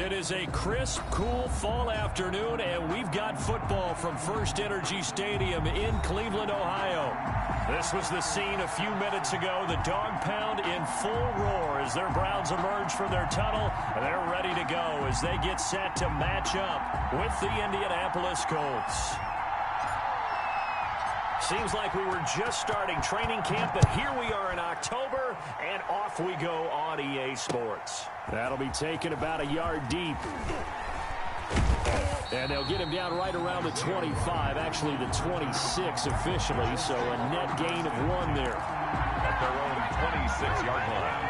It is a crisp, cool fall afternoon, and we've got football from First Energy Stadium in Cleveland, Ohio. This was the scene a few minutes ago. The dog pound in full roar as their Browns emerge from their tunnel. They're ready to go as they get set to match up with the Indianapolis Colts. Seems like we were just starting training camp, but here we are in October, and off we go on EA Sports. That'll be taken about a yard deep. And they'll get him down right around the 25, actually the 26 officially, so a net gain of 1 there. At their own 26-yard line.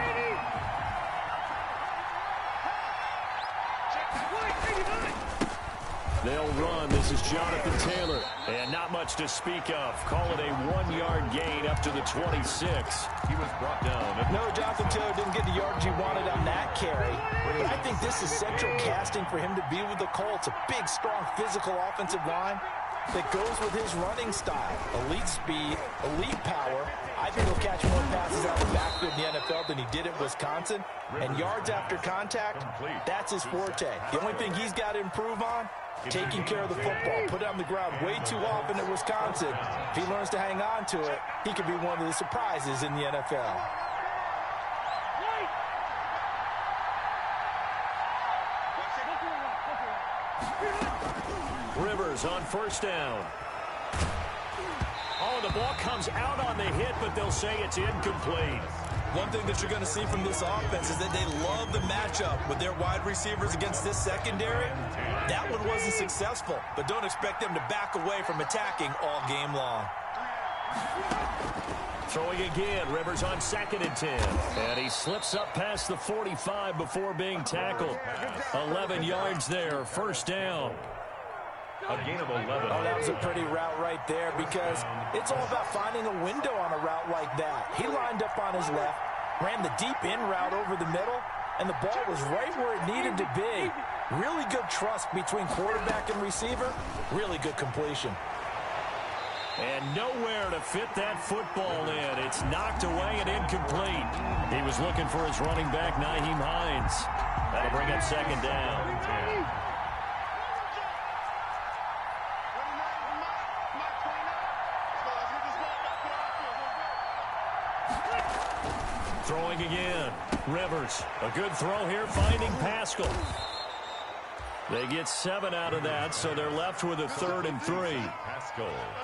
They'll run. This is Jonathan Taylor. And not much to speak of. Call it a 1-yard gain up to the 26. He was brought down. No, Jonathan Taylor didn't get the yardage he wanted on that carry. But I think this is central casting for him to be with the Colts. A big, strong, physical offensive line that goes with his running style. Elite speed, elite power. I think he'll catch more passes out of the backfield in the NFL than he did at Wisconsin. And yards after contact, that's his forte. The only thing he's got to improve on, taking care of the football. Put it on the ground way too often at Wisconsin. If he learns to hang on to it, he could be one of the surprises in the NFL. Rivers on first down. Oh, the ball comes out on the hit, but they'll say it's incomplete. One thing that you're going to see from this offense is that they love the matchup with their wide receivers against this secondary. That one wasn't successful, but don't expect them to back away from attacking all game long. Throwing again, Rivers on 2nd and 10. And he slips up past the 45 before being tackled. 11 yards there, first down. A gain of 11. Oh, that was a pretty route right there because it's all about finding a window on a route like that. He lined up on his left, ran the deep in route over the middle, and the ball was right where it needed to be. Really good trust between quarterback and receiver. Really good completion. And nowhere to fit that football in. It's knocked away and incomplete. He was looking for his running back, Nyheim Hines. That'll bring up 2nd down. Throwing again. Rivers. A good throw here, finding Pascal. They get 7 out of that, so they're left with a 3rd and 3.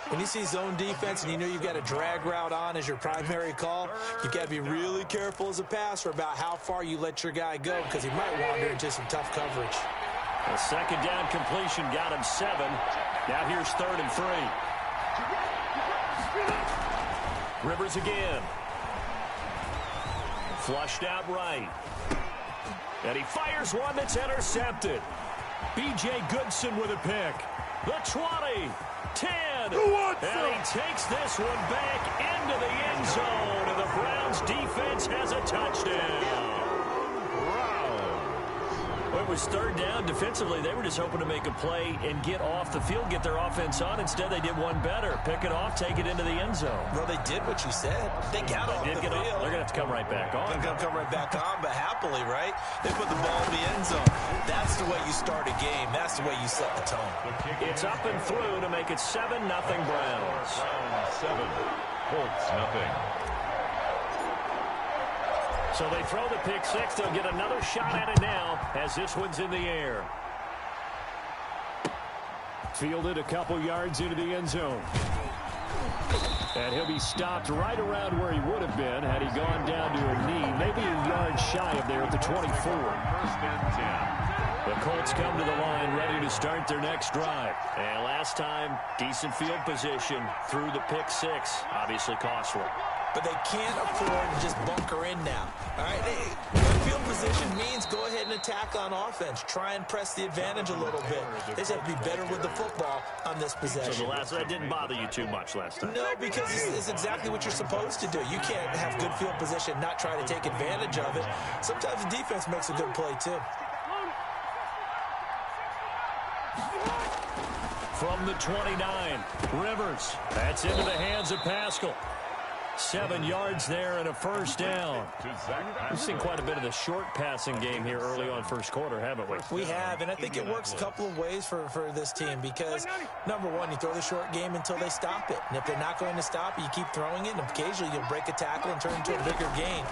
When you see zone defense and you know you've got a drag route on as your primary call, you've got to be really careful as a passer about how far you let your guy go because he might wander into some tough coverage. A 2nd down completion got him 7. Now here's 3rd and 3. Rivers again. Flushed out right. And he fires one that's intercepted. B.J. Goodson with a pick. The 20, 10. And he takes this one back into the end zone. And the Browns defense has a touchdown. It was 3rd down. Defensively, they were just hoping to make a play and get off the field, get their offense on. Instead, they did one better. Pick it off, take it into the end zone. Well, they did what you said. They got off the field. They're going to have to come right back on. They're going to come right back on, but happily, right? They put the ball in the end zone. That's the way you start a game. That's the way you set the tone. It's up and through to make it 7-0 Browns. 7, Colts nothing. So they throw the pick 6. They'll get another shot at it now as this one's in the air. Fielded a couple yards into the end zone. And he'll be stopped right around where he would have been had he gone down to a knee. Maybe a yard shy of there at the 24. 1st and 10. The Colts come to the line ready to start their next drive. And last time, decent field position through the pick 6. Obviously costly. But they can't afford to just bunker in now. All right, good field position means go ahead and attack on offense. Try and press the advantage a little bit. They just have to be better with the football on this possession. So that didn't bother you too much last time? No, because it's exactly what you're supposed to do. You can't have good field position, not try to take advantage of it. Sometimes the defense makes a good play, too. From the 29, Rivers. That's into the hands of Pascal. 7 yards there and a first down. We've seen quite a bit of the short passing game here early on first quarter, haven't we? We have, and I think it works a couple of ways for this team because, number one, you throw the short game until they stop it. And if they're not going to stop it, you keep throwing it, and occasionally you'll break a tackle and turn it into a bigger gain.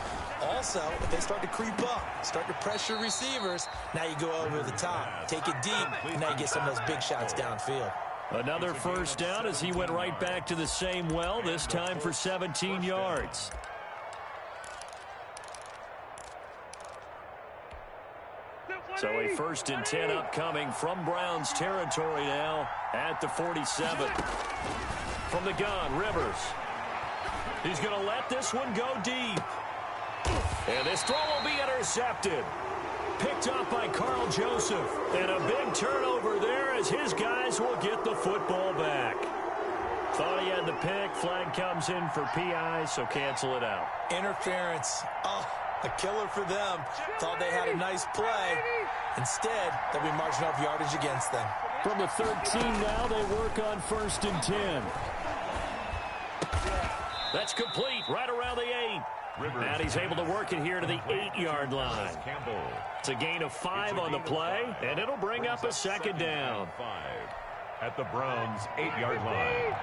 Also, if they start to creep up, start to pressure receivers, now you go over the top, take it deep, and now you get some of those big shots downfield. Another first down as he went right back to the same well, this time for 17 yards. So a 1st and 10 upcoming from Browns territory now at the 47. From the gun, Rivers. He's going to let this one go deep. And this throw will be intercepted. Picked up by Carl Joseph. And a big turnover there as his guys will get the football back. Thought he had the pick. Flag comes in for PI, so cancel it out. Interference. Oh, a killer for them. Thought they had a nice play. Instead, they'll be marching off yardage against them. From the 13 now, they work on 1st and 10. That's complete right around the 8. And he's able to work it here to the 8-yard line. It's a gain of 5 on the play, and it'll bring up a 2nd down. 5 at the Browns' 8-yard line.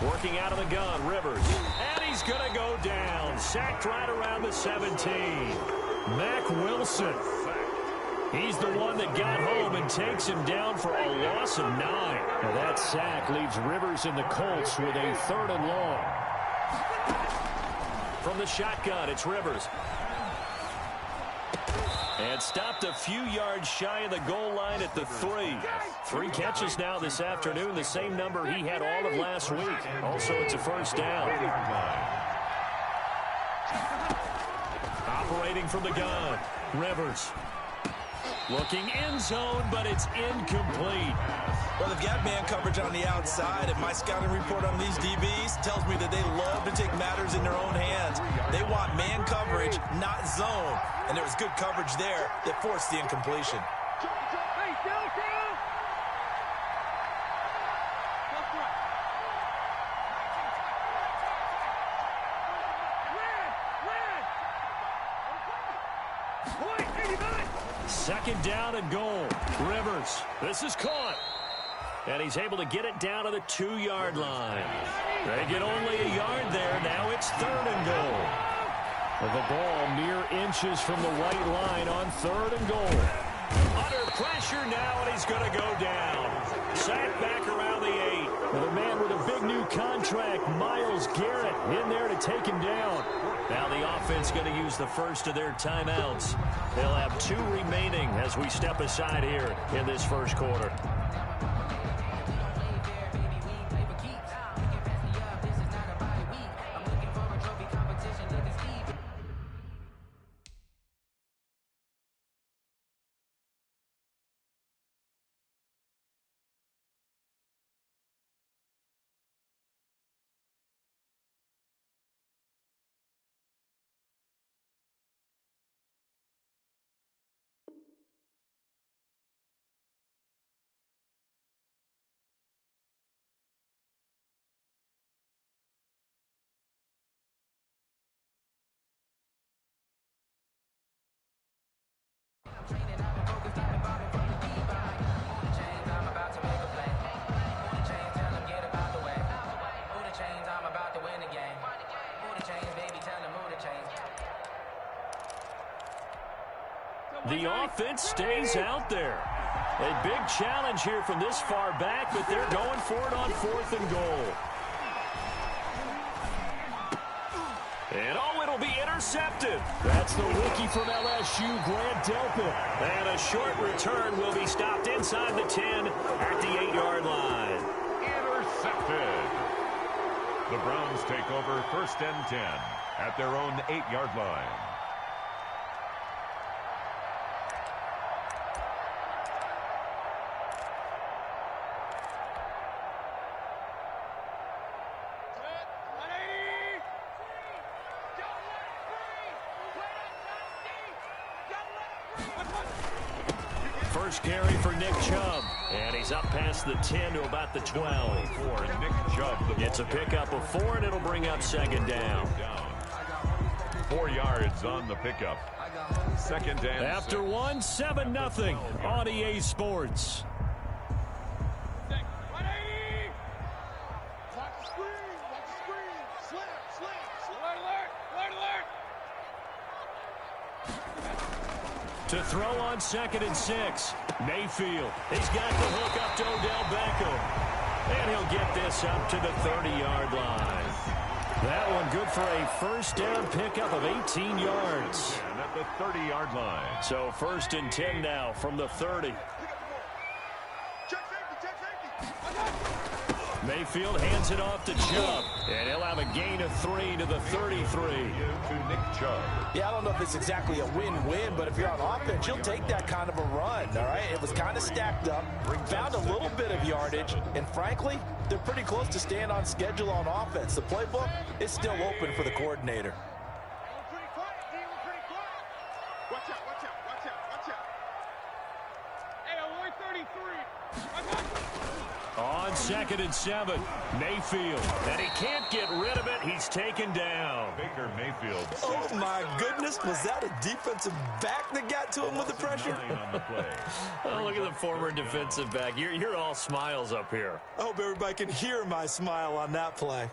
Working out of the gun, Rivers. And he's going to go down. Sacked right around the 17. Mack Wilson. He's the one that got home and takes him down for a loss of 9. Now that sack leaves Rivers and the Colts with a 3rd and long. From the shotgun, it's Rivers. And stopped a few yards shy of the goal line at the 3. 3 catches now this afternoon, the same number he had all of last week. Also, it's a 1st down. Operating from the gun, Rivers. Looking end zone, but it's incomplete. Well, they've got man coverage on the outside, and my scouting report on these DBs tells me that they love to take matters in their own hands. They want man coverage, not zone. And there was good coverage there that forced the incompletion. Second down and goal. Rivers. This is caught. And he's able to get it down to the 2-yard line. They get only a yard there. Now it's 3rd and goal. The ball mere inches from the white line on 3rd and goal. Under pressure now, and he's going to go down. Sacked back around the 8. With a man with a big new contract, Myles Garrett, in there to take him down. Now the offense going to use the first of their timeouts. They'll have 2 remaining as we step aside here in this first quarter. The offense stays out there. A big challenge here from this far back, but they're going for it on 4th and goal. And oh, it'll be intercepted. That's the rookie from LSU, Grant Delpit. And a short return will be stopped inside the 10 at the 8-yard line. Intercepted. The Browns take over 1st and 10 at their own 8-yard line. First carry for Nick Chubb. And he's up past the 10 to about the 12. For Nick Chubb. It's a pickup of 4, and it'll bring up second down. 4 yards on the pickup. Second and After 1, 7-0 on EA Sports. To throw on 2nd and 6. Mayfield. He's got the hook up to Odell Beckham. And he'll get this up to the 30-yard line. That one good for a first down pickup of 18 yards. And at the 30-yard line. So 1st and 10 now from the 30. Mayfield hands it off to Chubb. And he'll have a gain of 3 to the 33. To Nick Chubb. Yeah, I don't know if it's exactly a win-win, but if you're on offense, you'll take that kind of a run, all right? It was kind of stacked up, found a little bit of yardage, and frankly, they're pretty close to staying on schedule on offense. The playbook is still open for the coordinator. Watch out, watch out, watch out, watch out. Hey, I'm 133. On 2nd and 7, Mayfield. And he can't get rid of it. He's taken down. Baker Mayfield. Oh, my goodness. Was that a defensive back that got to him with the pressure? On the play. Oh, look at the former defensive back. You're all smiles up here. I hope everybody can hear my smile on that play.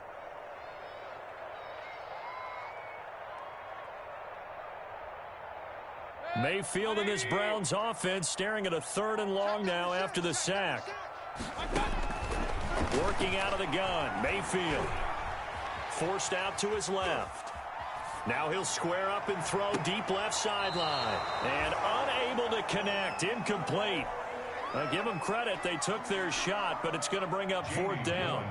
Mayfield and this Browns offense staring at a 3rd and long now after the sack. Working out of the gun, Mayfield. Forced out to his left. Now he'll square up and throw deep left sideline. And unable to connect, incomplete. Give them credit, they took their shot, but it's going to bring up 4th down.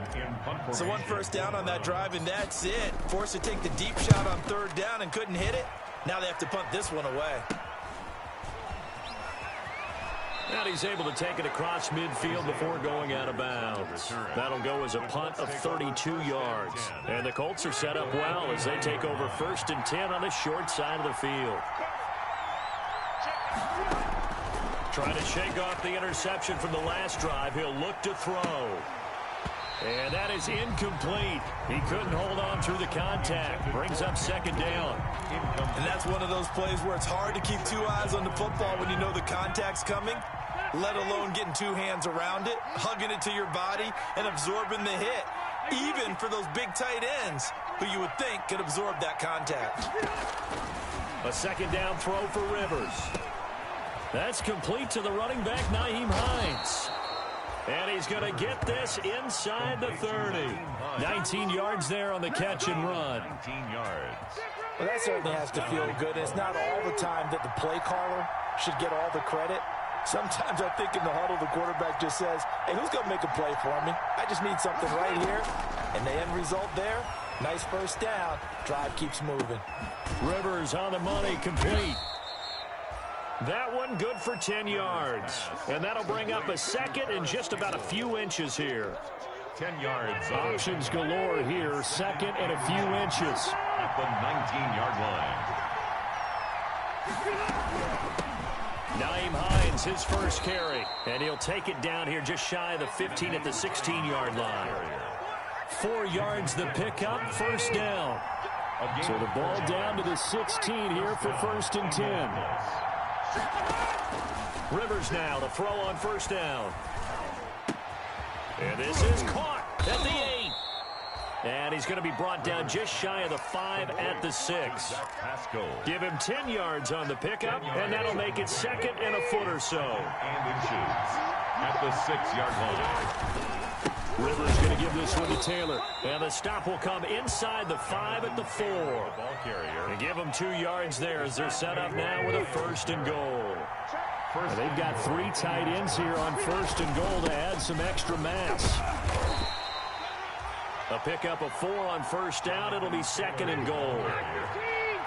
So 1 first down on that drive, and that's it. Forced to take the deep shot on 3rd down and couldn't hit it. Now they have to punt this one away. And he's able to take it across midfield before going out of bounds. That'll go as a punt of 32 yards. And the Colts are set up well as they take over 1st and 10 on the short side of the field. Trying to shake off the interception from the last drive. He'll look to throw. And that is incomplete. He couldn't hold on through the contact. Brings up 2nd down. And that's one of those plays where it's hard to keep 2 eyes on the football when you know the contact's coming, let alone getting 2 hands around it, hugging it to your body, and absorbing the hit, even for those big tight ends who you would think could absorb that contact. A 2nd down throw for Rivers. That's complete to the running back, Nyheim Hines. And he's going to get this inside the 30. 19 yards there on the catch and run. 19 yards. Well, that certainly has to feel good. It's not all the time that the play caller should get all the credit. Sometimes I think in the huddle, the quarterback just says, hey, who's going to make a play for me? I just need something right here. And the end result there, nice first down. Drive keeps moving. Rivers on the money, complete. That one good for 10 yards. And that'll bring up a 2nd and just about a few inches here. 10 yards. Options galore here. 2nd and a few inches. At the 19-yard line. Nyheim Hines, his first carry. And he'll take it down here just shy of the 15 at the 16-yard line. 4 yards the pickup, 1st down. So the ball down to the 16 here for 1st and 10. Rivers now to throw on 1st down. And this is caught at the 8. And he's going to be brought down just shy of the 5 at the 6. Give him 10 yards on the pickup, and that'll make it 2nd and a foot or so. And inches at the 6-yard line. Rivers going to give this one to Taylor. And the stop will come inside the 5 at the 4. Ball carrier. And give them 2 yards there as they're set up now with a 1st and goal. And they've got 3 tight ends here on 1st and goal to add some extra mass. A pickup of 4 on 1st down. It'll be 2nd and goal.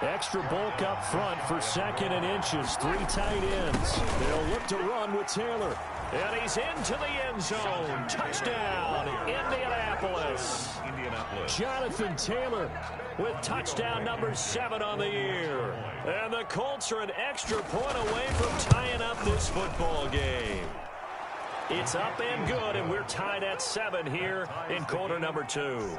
Extra bulk up front for second and inches. 3 tight ends. They'll look to run with Taylor. And he's into the end zone. Touchdown, Indianapolis. Jonathan Taylor with touchdown number 7 on the year. And the Colts are an extra point away from tying up this football game. It's up and good, and we're tied at 7 here in quarter number 2.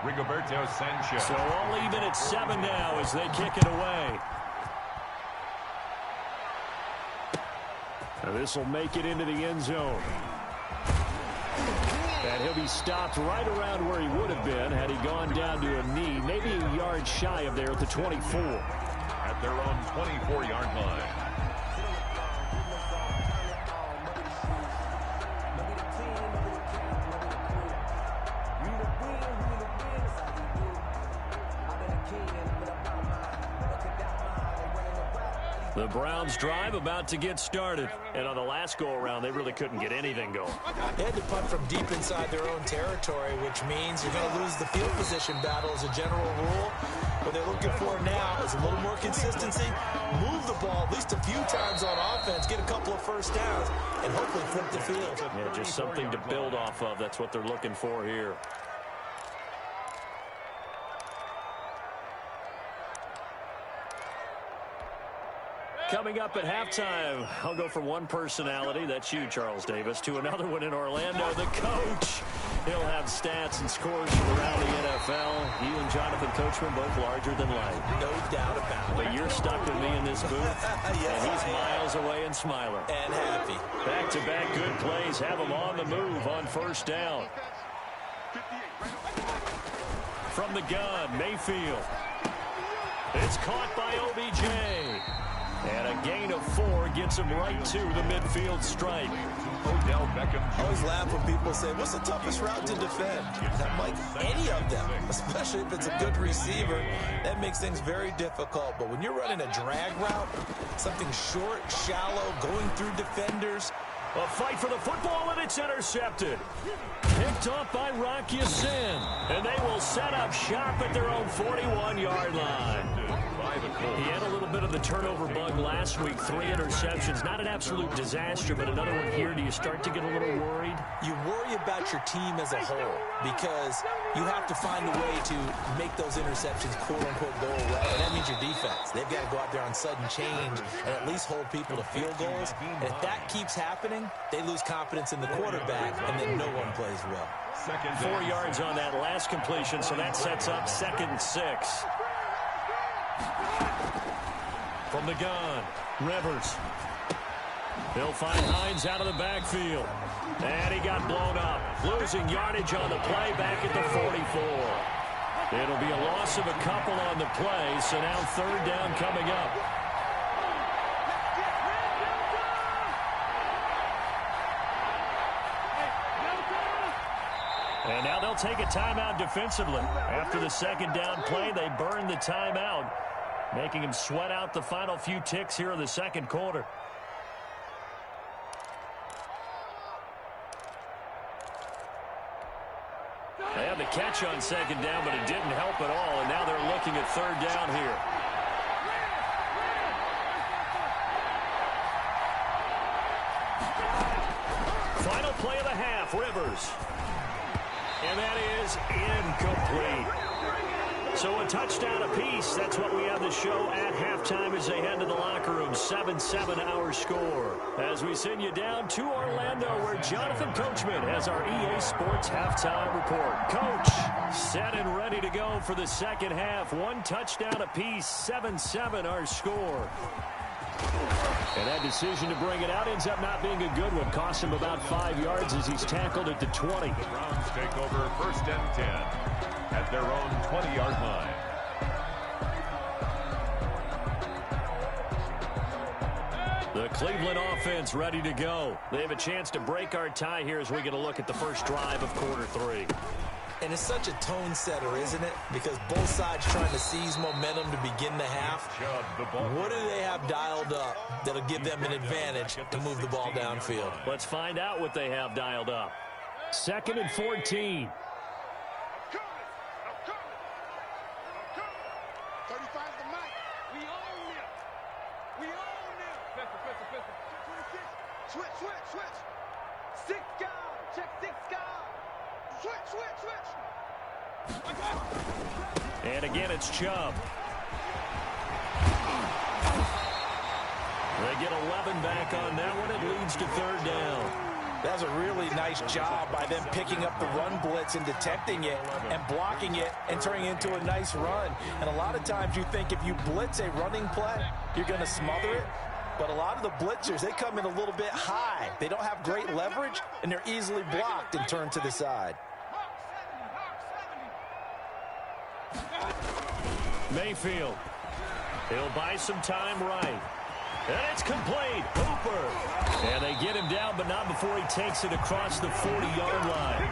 Rigoberto Sanchez. So all even at 7 now as they kick it away. Now this will make it into the end zone. And he'll be stopped right around where he would have been had he gone down to a knee, maybe a yard shy of there at the 24. At their own 24-yard line. The Browns drive about to get started. And on the last go-around, they really couldn't get anything going. They had to punt from deep inside their own territory, which means you're going to lose the field position battle as a general rule. What they're looking for now is a little more consistency. Move the ball at least a few times on offense, get a couple of first downs, and hopefully flip the field. Yeah, just something to build off of. That's what they're looking for here. Coming up at halftime, I'll go from one personality, that's you, Charles Davis, to another one in Orlando, the coach. He'll have stats and scores from around the NFL. You and Jonathan Coachman both larger than life. No doubt about it. But you're stuck with me in this booth, yes, and he's miles away and smiling. And happy. Back-to-back good plays have him on the move on first down. From the gun, Mayfield. It's caught by OBJ. And a gain of 4 gets him right to the midfield stripe. Odell Beckham I always laugh when people say, what's the toughest route to defend? I'm like, any of them, especially if it's a good receiver. That makes things very difficult. But when you're running a drag route, something short, shallow, going through defenders. A fight for the football, and it's intercepted. Picked off by Rock Ya-Sin. And they will set up shop at their own 41-yard line. He had a little bit of the turnover bug last week, 3 interceptions. Not an absolute disaster, but another one here. Do you start to get a little worried? You worry about your team as a whole because you have to find a way to make those interceptions quote-unquote go away. And that means your defense. They've got to go out there on sudden change and at least hold people to field goals. And if that keeps happening, they lose confidence in the quarterback, and then no one plays well. 4 yards on that last completion, so that sets up 2nd and 6. From the gun, Rivers. He'll find Hines out of the backfield. And he got blown up. Losing yardage on the play back at the 44. It'll be a loss of a couple on the play, so now 3rd down coming up. And now they'll take a timeout defensively. After the 2nd down play, they burn the timeout, making him sweat out the final few ticks here in the 2nd quarter. They had the catch on 2nd down, but it didn't help at all, and now they're looking at 3rd down here. Final play of the half, Rivers. And that is incomplete. So a touchdown apiece. That's what we have to show at halftime as they head to the locker room. 7-7 our score. As we send you down to Orlando, where Jonathan Coachman has our EA Sports halftime report. Coach, set and ready to go for the 2nd half. 1 touchdown apiece. 7-7 our score. And that decision to bring it out ends up not being a good one. Costs him about 5 yards as he's tackled at the 20. The Browns take over 1st and 10 at their own 20-yard line. The Cleveland offense ready to go. They have a chance to break our tie here as we get a look at the first drive of quarter 3. And it's such a tone setter, isn't it? Because both sides trying to seize momentum to begin the half. What do they have dialed up that'll give them an advantage to move the ball downfield? Let's find out what they have dialed up. 2nd and 14. 35's the mic. We own it. We own it. Pistol. 26. Switch. 6 guard. Check 6 guard. Switch. And again, it's Chubb. They get 11 back on that one. It leads to 3rd down. That's a really nice job by them picking up the run blitz and detecting it and blocking it and turning it into a nice run. And a lot of times you think if you blitz a running play, you're going to smother it. But a lot of the blitzers, they come in a little bit high. They don't have great leverage, and they're easily blocked and turned to the side. Mayfield. He'll buy some time right. And it's complete. Hooper. And they get him down, but not before he takes it across the 40-yard line.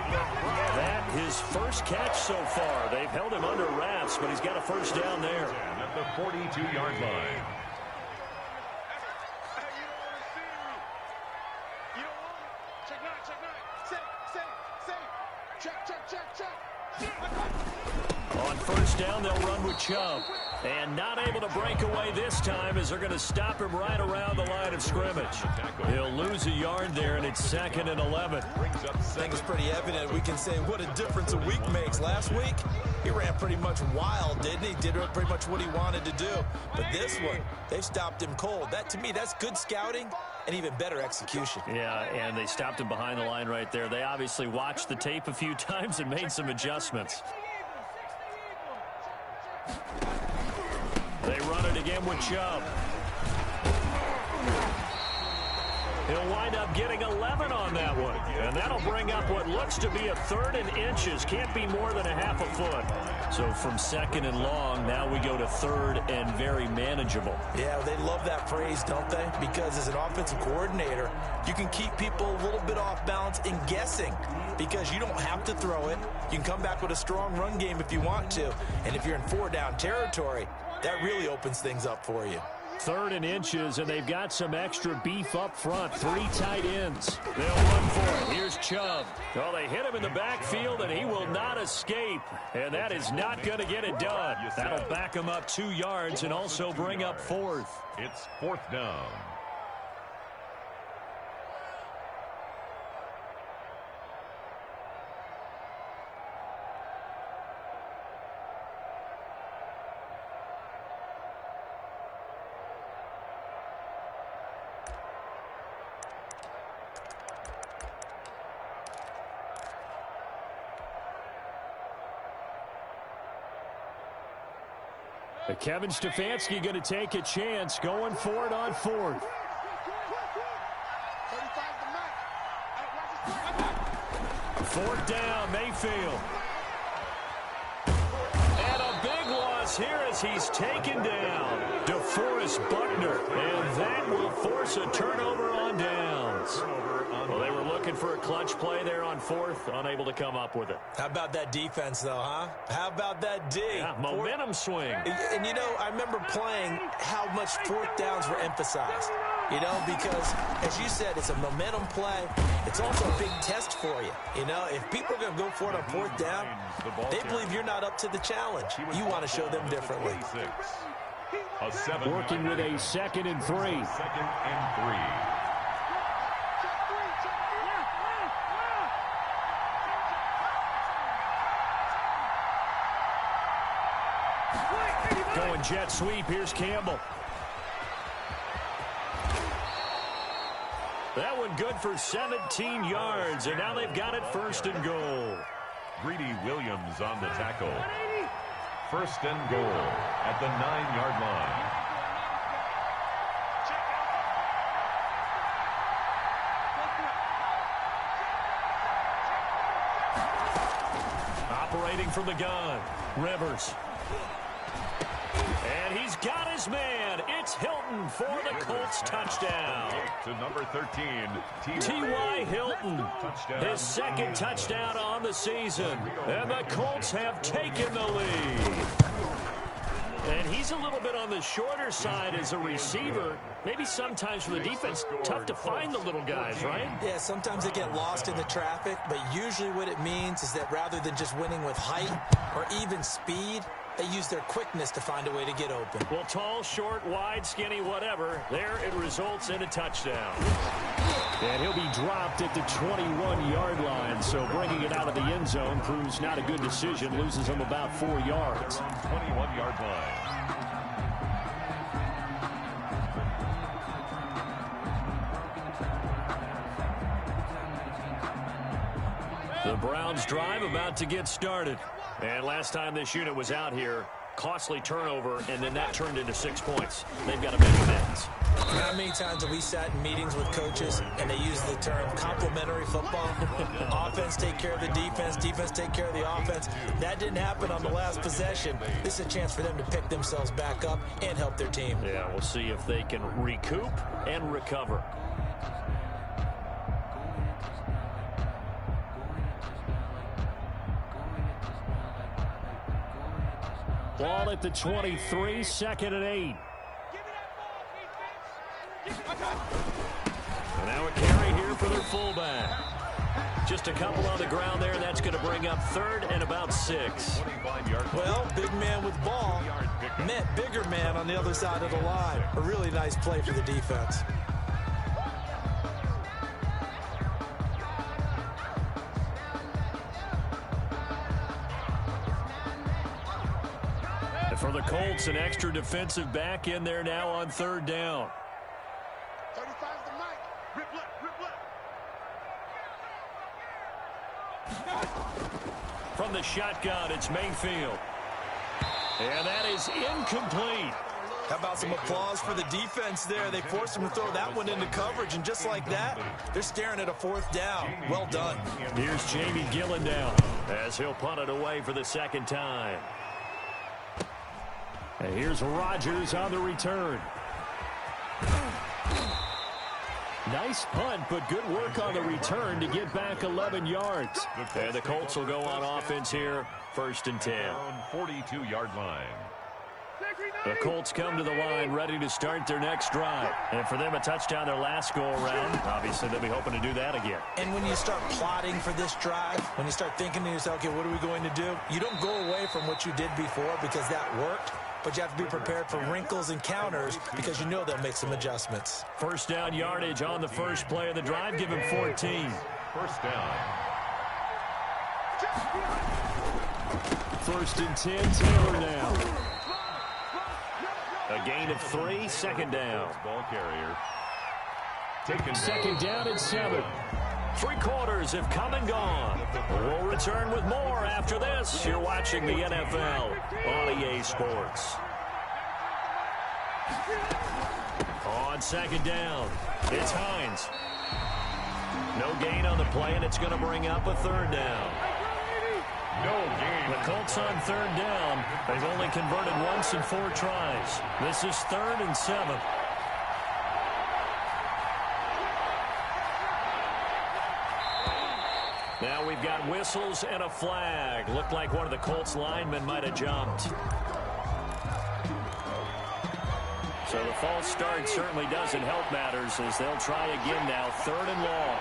That his first catch so far. They've held him under wraps, but he's got a first down there. At the 42-yard line. On first down, they'll run with Chubb. And not able to break away this time as they're going to stop him right around the line of scrimmage. He'll lose a yard there, and it's 2nd and 11. I think it's pretty evident. We can say what a difference a week makes. Last week, he ran pretty much wild, didn't he? Did pretty much what he wanted to do. But this one, they stopped him cold. That, to me, that's good scouting and even better execution. Yeah, and they stopped him behind the line right there. They obviously watched the tape a few times and made some adjustments. They run it again with Chubb. He'll wind up getting 11 on that one. And that'll bring up what looks to be a 3rd and inches. Can't be more than a half a foot. So from 2nd and long, now we go to 3rd and very manageable. Yeah, they love that phrase, don't they? Because as an offensive coordinator, you can keep people a little bit off balance and guessing. Because you don't have to throw it. You can come back with a strong run game if you want to. And if you're in 4-down territory, that really opens things up for you. 3rd and inches, and they've got some extra beef up front. 3 tight ends. They'll run for it. Here's Chubb. Well, they hit him in the backfield, and he will not escape. And that is not going to get it done. That'll back him up 2 yards and also bring up 4th. It's 4th down. Kevin Stefanski going to take a chance, going for it on 4th. 4th down, Mayfield. And a big loss here as he's taken down. DeForest Buckner. And that will force a turnover on downs. Well, they were looking for a clutch play there on 4th, unable to come up with it. How about that defense, though, huh? How about that D? Yeah, momentum swing. And, you know, I remember playing how much 4th downs were emphasized. You know, because, as you said, it's a momentum play. It's also a big test for you. You know, if people are going to go for it on 4th down, they believe you're not up to the challenge. You want to show them differently. Working with a 2nd and 3. 2nd and 3. Going jet sweep. Here's Campbell. That one good for 17 yards, and now they've got it 1st and goal. Greedy Williams on the tackle. 1st and goal at the 9-yard line. Operating from the gun, Rivers. And he's got his man. It's Hilton Hilton for the Colts touchdown. To number 13, T.Y. Hilton, his second touchdown on the season. And the Colts have taken the lead. And he's a little bit on the shorter side as a receiver. Maybe sometimes for the defense, tough to find the little guys, right? Yeah, sometimes they get lost in the traffic, but usually what it means is that rather than just winning with height or even speed, they use their quickness to find a way to get open. Well, tall, short, wide, skinny, whatever, there it results in a touchdown. And he'll be dropped at the 21-yard line, so bringing it out of the end zone proves not a good decision, loses him about 4 yards. 21-yard line. The Browns drive about to get started. And last time this unit was out here, costly turnover, and then that turned into 6 points. They've got a many minutes. How many times have we sat in meetings with coaches and they use the term complementary football? Offense take care of the defense, defense take care of the offense. That didn't happen on the last possession. This is a chance for them to pick themselves back up and help their team. Yeah, we'll see if they can recoup and recover. Ball at the 23, 2nd and 8. And now a carry here for their fullback. Just a couple on the ground there, and that's going to bring up 3rd and about 6. Well, big man with ball meant bigger man on the other side of the line. A really nice play for the defense. For the Colts, an extra defensive back in there now on 3rd down. 35 the mic. Rip left. From the shotgun, it's Mayfield. And that is incomplete. How about some applause for the defense there? They forced him to throw that one into coverage, and just like that, they're staring at a 4th down. Well done. Here's Jamie Gillen down as he'll punt it away for the 2nd time. And here's Rodgers on the return. Nice punt, but good work on the return to get back 11 yards. And the Colts will go on offense here, 1st and 10. 42-yard line. The Colts come to the line ready to start their next drive. And for them, a touchdown their last go-around. Obviously, they'll be hoping to do that again. And when you start plotting for this drive, when you start thinking to yourself, okay, what are we going to do? You don't go away from what you did before because that worked. But you have to be prepared for wrinkles and counters because you know they'll make some adjustments. 1st down yardage on the first play of the drive. Give him 14. 1st down. 1st and 10, Taylor now. A gain of 3, 2nd down. Ball carrier. Taken 2nd down and 7. 3 quarters have come and gone. We'll return with more after this. You're watching the NFL on EA Sports. On 2nd down, it's Hines. No gain on the play, and it's going to bring up a 3rd down. No gain. The Colts on 3rd down. They've only converted once in 4 tries. This is 3rd and 7. Now we've got whistles and a flag. Looked like one of the Colts linemen might have jumped. So the false start certainly doesn't help matters as they'll try again now. 3rd and long.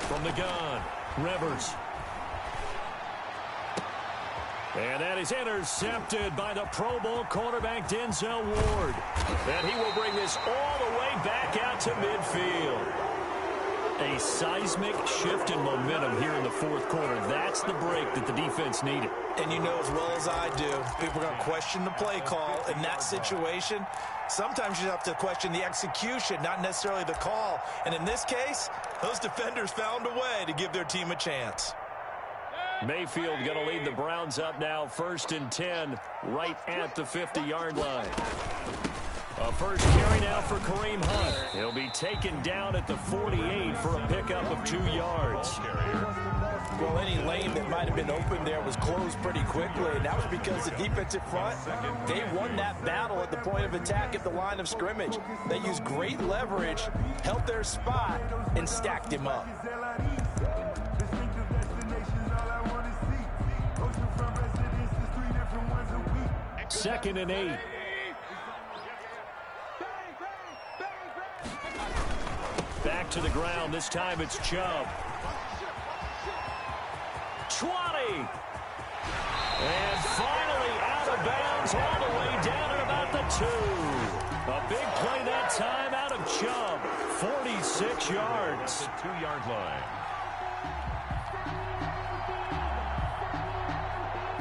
From the gun, Rivers. And that is intercepted by the Pro Bowl cornerback Denzel Ward. And he will bring this all the way back out to midfield. A seismic shift in momentum here in the 4th quarter. That's the break that the defense needed. And you know as well as I do, people are going to question the play call in that situation. Sometimes you have to question the execution, not necessarily the call. And in this case, those defenders found a way to give their team a chance. Mayfield going to lead the Browns up now, 1st and 10, right at the 50-yard line. A first carry now for Kareem Hunt. He'll be taken down at the 48 for a pickup of 2 yards. Well, any lane that might have been open there was closed pretty quickly, and that was because the defensive front, they won that battle at the point of attack at the line of scrimmage. They used great leverage, held their spot, and stacked him up. Second and 8. Back to the ground. This time it's Chubb. 20. And finally out of bounds all the way down at about the 2. A big play that time out of Chubb. 46 yards. 2-yard line.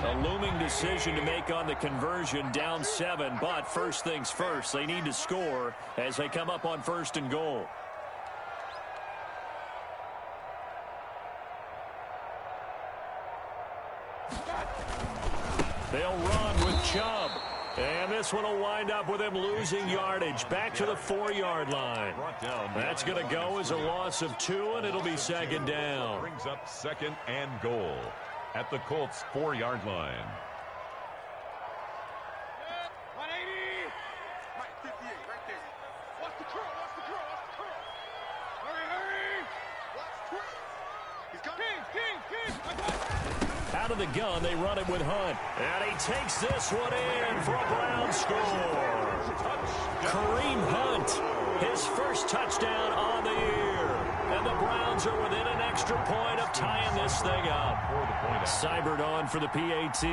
A looming decision to make on the conversion, down 7. But first things first, they need to score as they come up on 1st and goal. They'll run with Chubb. And this one will wind up with him losing yardage back to the 4-yard line. That's going to go as a loss of 2, and it'll be second down. Brings up 2nd and goal at the Colts' 4-yard line. 180. Right, 58, right there. Watch the curl, watch the curl, watch the curl. Hurry, hurry. Watch twist. He's coming. King. Out of the gun, they run it with Hunt. And he takes this one in for a Brown score. Kareem Hunt, his first touchdown on the year. And the Browns are within an extra point of tying this thing up. Cybert on for the PAT.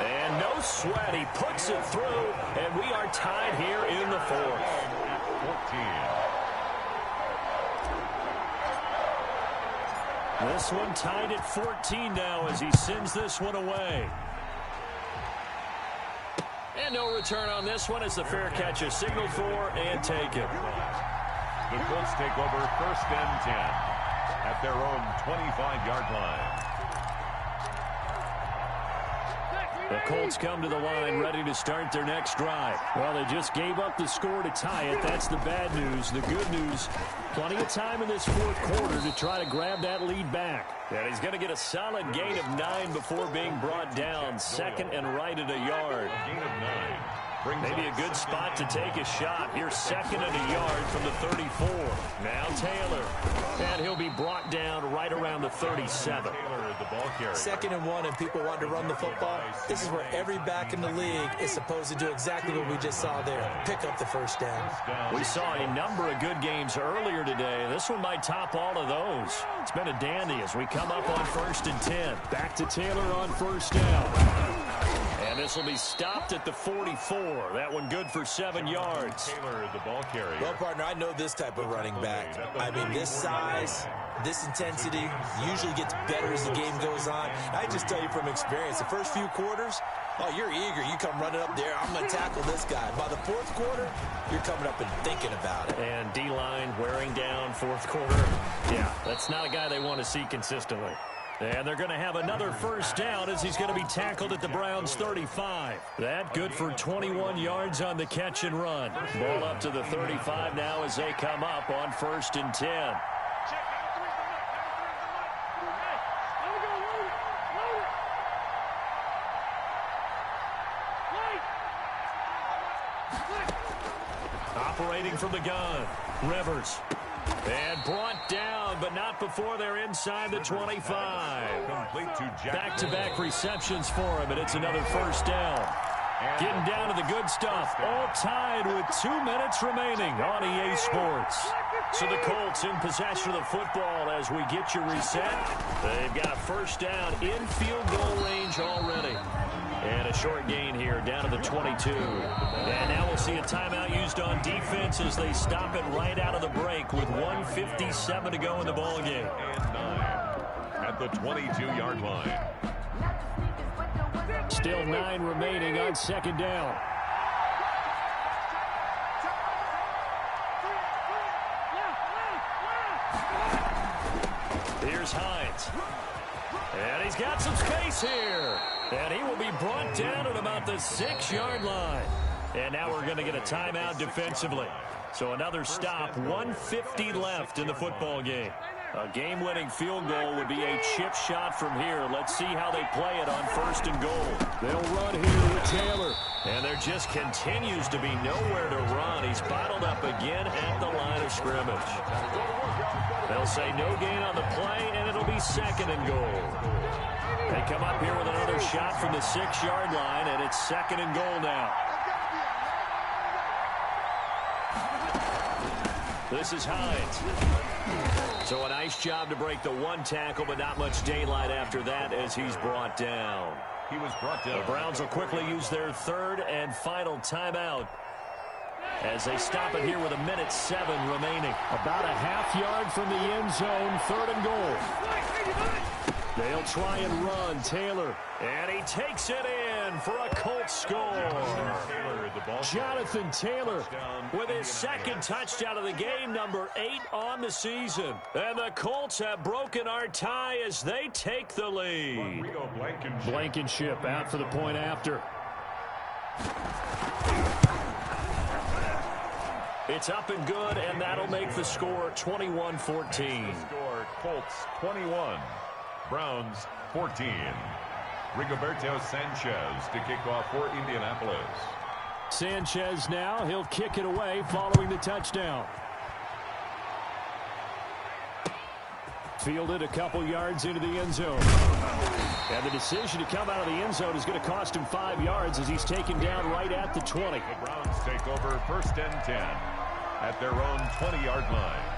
And no sweat, he puts it through, and we are tied here in the 4th. 14. This one tied at 14 now as he sends this one away. And no return on this one as the fair catch is signaled for and taken. The Colts take over 1st and 10 at their own 25-yard line. The Colts come to the line ready to start their next drive. Well, they just gave up the score to tie it. That's the bad news. The good news, plenty of time in this 4th quarter to try to grab that lead back. And he's going to get a solid gain of 9 before being brought down. 2nd and right at a yard. Gain of 9. Maybe a good spot to take a shot. Here's 2nd and a yard from the 34. Now Taylor. And he'll be brought down right around the 37. The ball carrier. 2nd and 1, and people want to run the football. This is where every back in the league is supposed to do exactly what we just saw there. Pick up the first down. We saw a number of good games earlier today. This one might top all of those. It's been a dandy as we come up on 1st and 10. Back to Taylor on 1st down. And this will be stopped at the 44. That one good for 7 yards. Taylor, the ball carrier. Well, partner, I know this type of running back. I mean, this size, this intensity usually gets better as the game goes on. I just tell you from experience, the first few quarters, oh, you're eager. You come running up there. I'm going to tackle this guy. By the 4th quarter, you're coming up and thinking about it. And D-line wearing down 4th quarter. Yeah, that's not a guy they want to see consistently. And they're going to have another first down as he's going to be tackled at the Browns' 35. That good for 21 yards on the catch and run. Ball up to the 35 now as they come up on 1st and 10. Operating from the gun, Rivers. And brought down, but not before they're inside the 25. Back-to-back receptions for him, and it's another first down. Getting down to the good stuff. All tied with 2 minutes remaining on EA Sports. So the Colts in possession of the football as we get you reset. They've got first down in field goal range already. And a short gain here down to the 22. And now we'll see a timeout used on defense as they stop it right out of the break with 1:57 to go in the ballgame. And 9 at the 22-yard line. Still 9 remaining on second down. Here's Hines. And he's got some space here. And he will be brought down at about the 6-yard line. And now we're going to get a timeout defensively. So another stop, 1:50 left in the football game. A game-winning field goal would be a chip shot from here. Let's see how they play it on 1st and goal. They'll run here with Taylor. And there just continues to be nowhere to run. He's bottled up again at the line of scrimmage. They'll say no gain on the play, and it'll be 2nd and goal. They come up here with another shot from the 6-yard line, and it's 2nd and goal now. This is Hines. So a nice job to break the 1 tackle, but not much daylight after that as he's brought down. He was brought down. The Browns will quickly use their 3rd and final timeout as they stop it here with 1:07 remaining. About a half-yard from the end zone, 3rd and goal. They'll try and run. Taylor. And he takes it in for a Colts score. Jonathan Taylor with his 2nd touchdown of the game, number 8 on the season. And the Colts have broken our tie as they take the lead. Blankenship out for the point after. It's up and good, and that'll make the score 21-14. Score Colts 21. Browns 14. Rigoberto Sanchez to kick off for Indianapolis. Sanchez now, he'll kick it away following the touchdown. Fielded a couple yards into the end zone. And the decision to come out of the end zone is going to cost him 5 yards as he's taken down right at the 20. The Browns take over 1st and 10 at their own 20-yard line.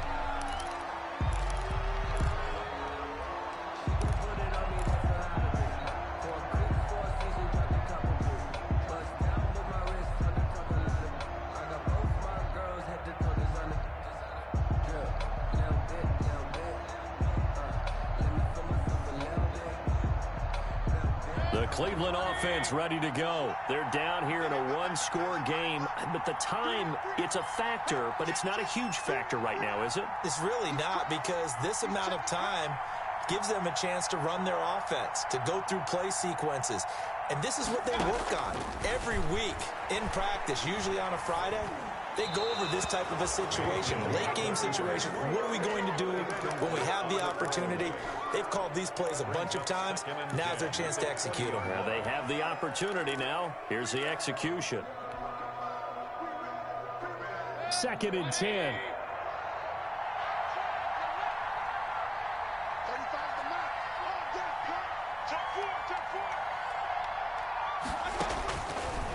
Cleveland offense ready to go. They're down here in a 1-score game, but the time, it's a factor, but it's not a huge factor right now, is it? It's really not, because this amount of time gives them a chance to run their offense, to go through play sequences. And this is what they work on every week in practice, usually on a Friday. They go over this type of a situation, late game situation. What are we going to do when we have the opportunity? They've called these plays a bunch of times. Now's their chance to execute them. Well, they have the opportunity now. Here's the execution. 2nd and 10.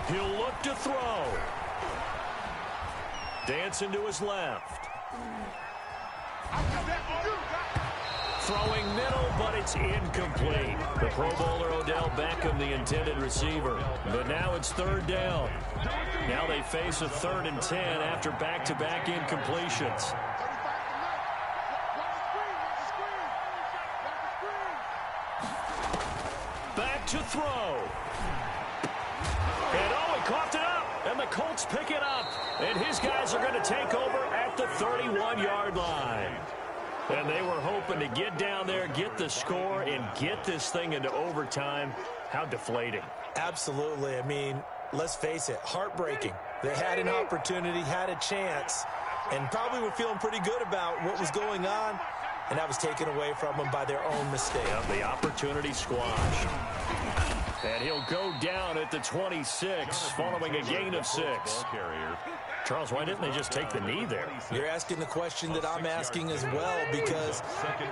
He'll look to throw. Dancing to his left. Throwing middle, but it's incomplete. The Pro Bowler Odell Beckham, the intended receiver. But now it's 3rd down. Now they face a 3rd and 10 after back-to-back incompletions. Back to throw. And oh, he coughed it up. And the Colts pick it up. And his guys are going to take over at the 31-yard line. And they were hoping to get down there, get the score, and get this thing into overtime. How deflating. Absolutely. I mean, let's face it, heartbreaking. They had an opportunity, had a chance, and probably were feeling pretty good about what was going on. And that was taken away from them by their own mistake. Yep, the opportunity squashed. And he'll go down at the 26 following a gain of 6. Charles, why didn't they just take the knee there? You're asking the question that I'm asking as well, because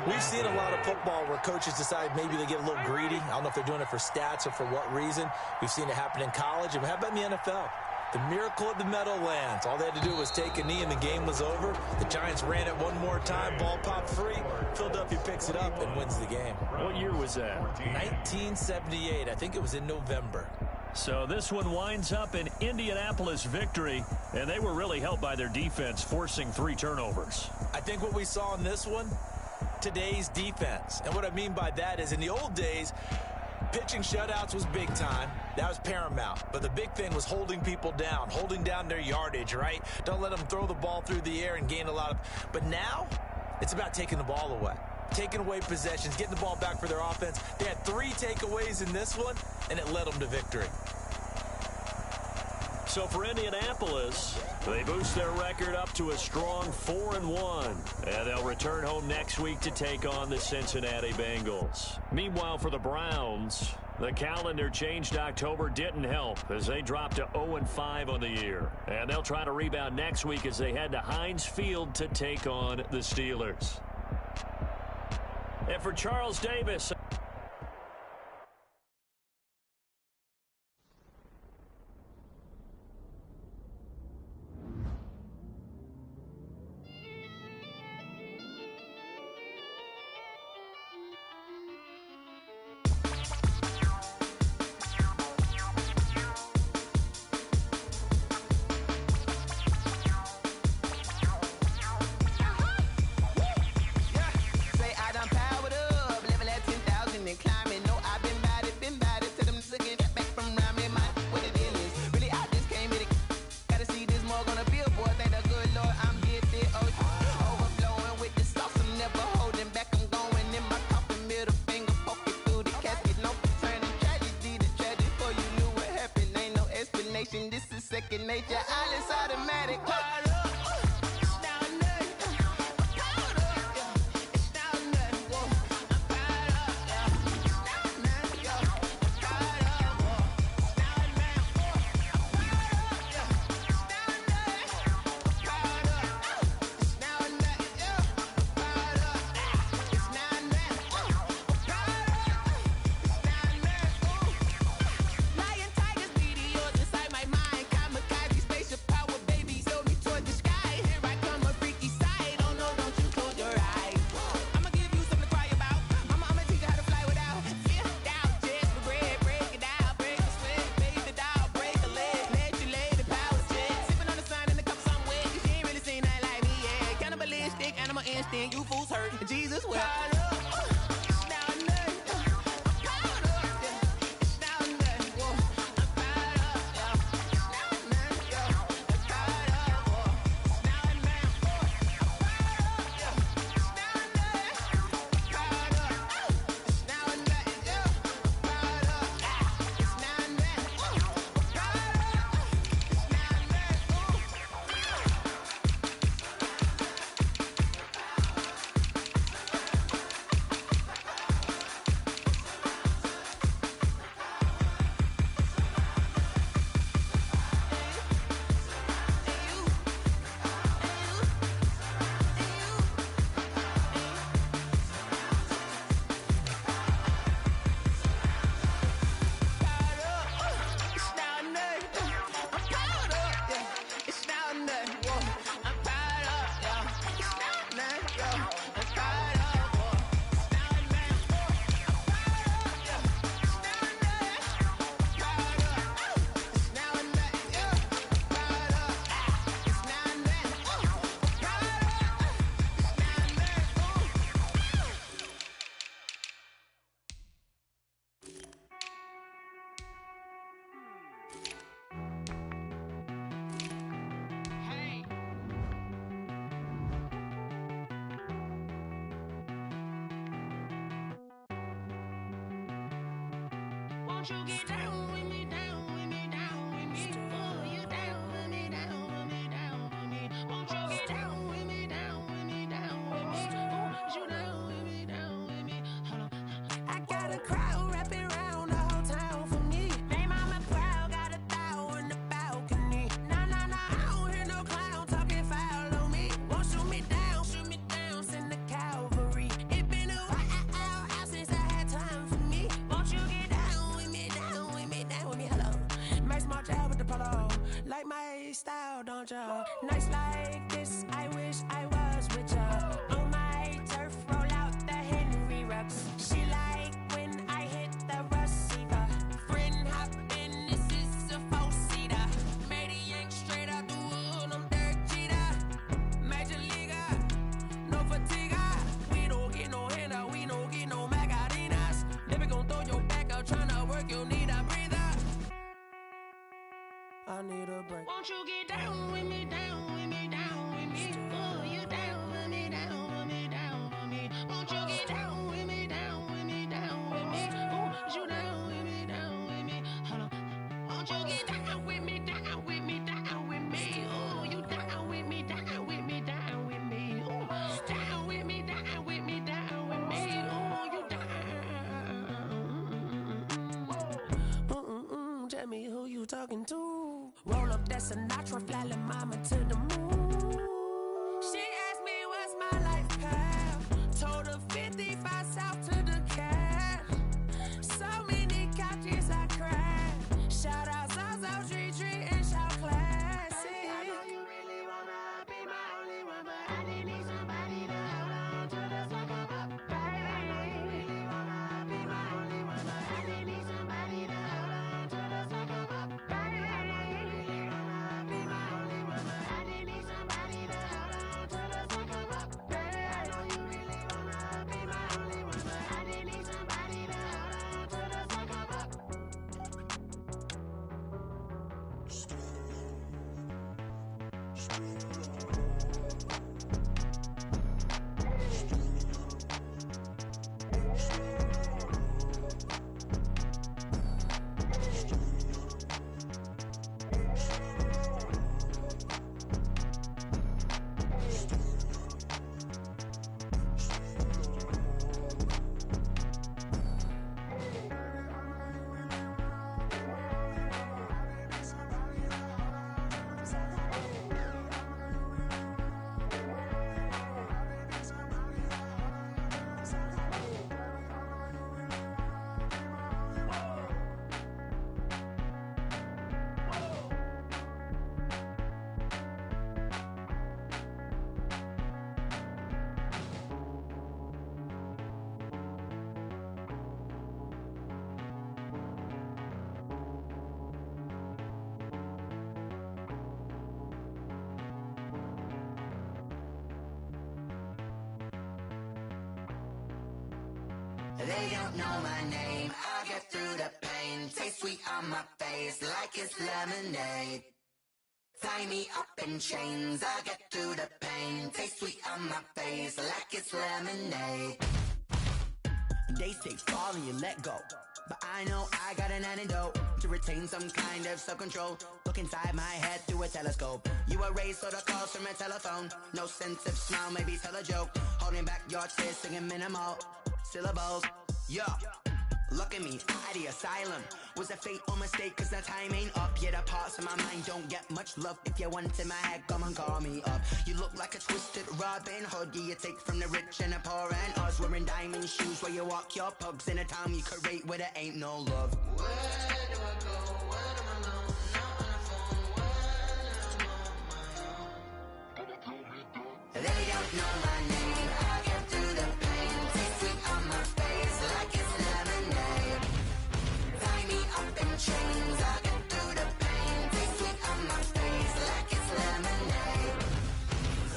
we've seen a lot of football where coaches decide maybe they get a little greedy. I don't know if they're doing it for stats or for what reason. We've seen it happen in college. And how about in the NFL? The miracle at the Meadowlands. All they had to do was take a knee and the game was over. The Giants ran it one more time. Ball popped free. Philadelphia picks it up and wins the game. What year was that? 1978. I think it was in November. So this one winds up an Indianapolis victory, and they were really helped by their defense, forcing 3 turnovers. I think what we saw in this one, today's defense. And what I mean by that is in the old days, pitching shutouts was big time. That was paramount. But the big thing was holding people down, holding down their yardage, right? Don't let them throw the ball through the air and gain a lot of... But now, it's about taking the ball away. taking away possessions, getting the ball back for their offense. They had 3 takeaways in this one, and it led them to victory. So for Indianapolis, they boost their record up to a strong 4-1. And they'll return home next week to take on the Cincinnati Bengals. Meanwhile, for the Browns, the calendar changed October didn't help as they dropped to 0-5 on the year. And they'll try to rebound next week as they head to Heinz Field to take on the Steelers. And for Charles Davis... This is second nature. All is automatic. You fools hurt. Jesus will. Won't you get down with me, down with me, down with me? Oh, you down with me, down with me, down with me. Won't you get down with me, down with me, down with me? Oh, you down with me, down with me? Hold on. I got a crowd wrapping around the whole town for me. They mama proud, got a thou in the balcony. Nah, nah, nah, I don't hear no clown talking foul on me. Won't shoot me down, send the cavalry. It been a while since I had time for me. Won't you get down with me, down with me, down with me? Hello. Max March out with the polo. Like my style, don't ya? Nights like this, I wish I was with ya. On my turf, roll out the Henry Rux. She like when I hit the receiver. Friend hop in, this is a four-seater. Made a yank straight out the wood, I'm Derek Jeter. Major leaguer, no fatigue. We don't get no handout, we don't get no Macarinas. Never gon' throw your back out, tryna work, you need a breather. I need a break. Won't you get down with me, down with me, down with me? Oh, you down with me, down with me, down with me? Won't you get talking to. Roll up that Sinatra, fly la mama to the moon. She asked me what's my life path. Told her 55 south to the cab. So many couches I cried. Shout out Zazo, Tree Tree, and shout classic. I know you really wanna be my only one, but I didn't need somebody to hold on to the fuck up, baby. I know you really wanna be my only one, but I didn't need somebody to hold on to the fuck up, baby. I know you really wanna be my only one, but I didn't need somebody to hold on to the fuck up, baby. I know you really wanna be my only one, but I didn't need somebody to hold on to the fuck up. They don't know my name, I'll get through the pain. Taste sweet on my face like it's lemonade. Tie me up in chains, I'll get through the pain. Taste sweet on my face like it's lemonade. They say fall and you let go, but I know I got an antidote to retain some kind of self-control. Look inside my head through a telescope. You erase all the calls from a telephone. No sense of smile, maybe tell a joke. Holding back your tears, singing minimal syllables. Yeah, look at me, at the asylum. Was a fate or mistake, cause the time ain't up. Yeah, the parts of my mind don't get much love. If you want in my head, come and call me up. You look like a twisted Robin Hood. Yeah, you take from the rich and the poor and us. Wearing diamond shoes where you walk your pugs. In a town you create where there ain't no love. Where do I go? Where am I alone? Not on the phone. When I'm on my own. They don't know my name. I get through the pain. Taste sweet on my face like it's lemonade. Tie me up in chains. I get through the pain. Taste sweet on my face like it's lemonade.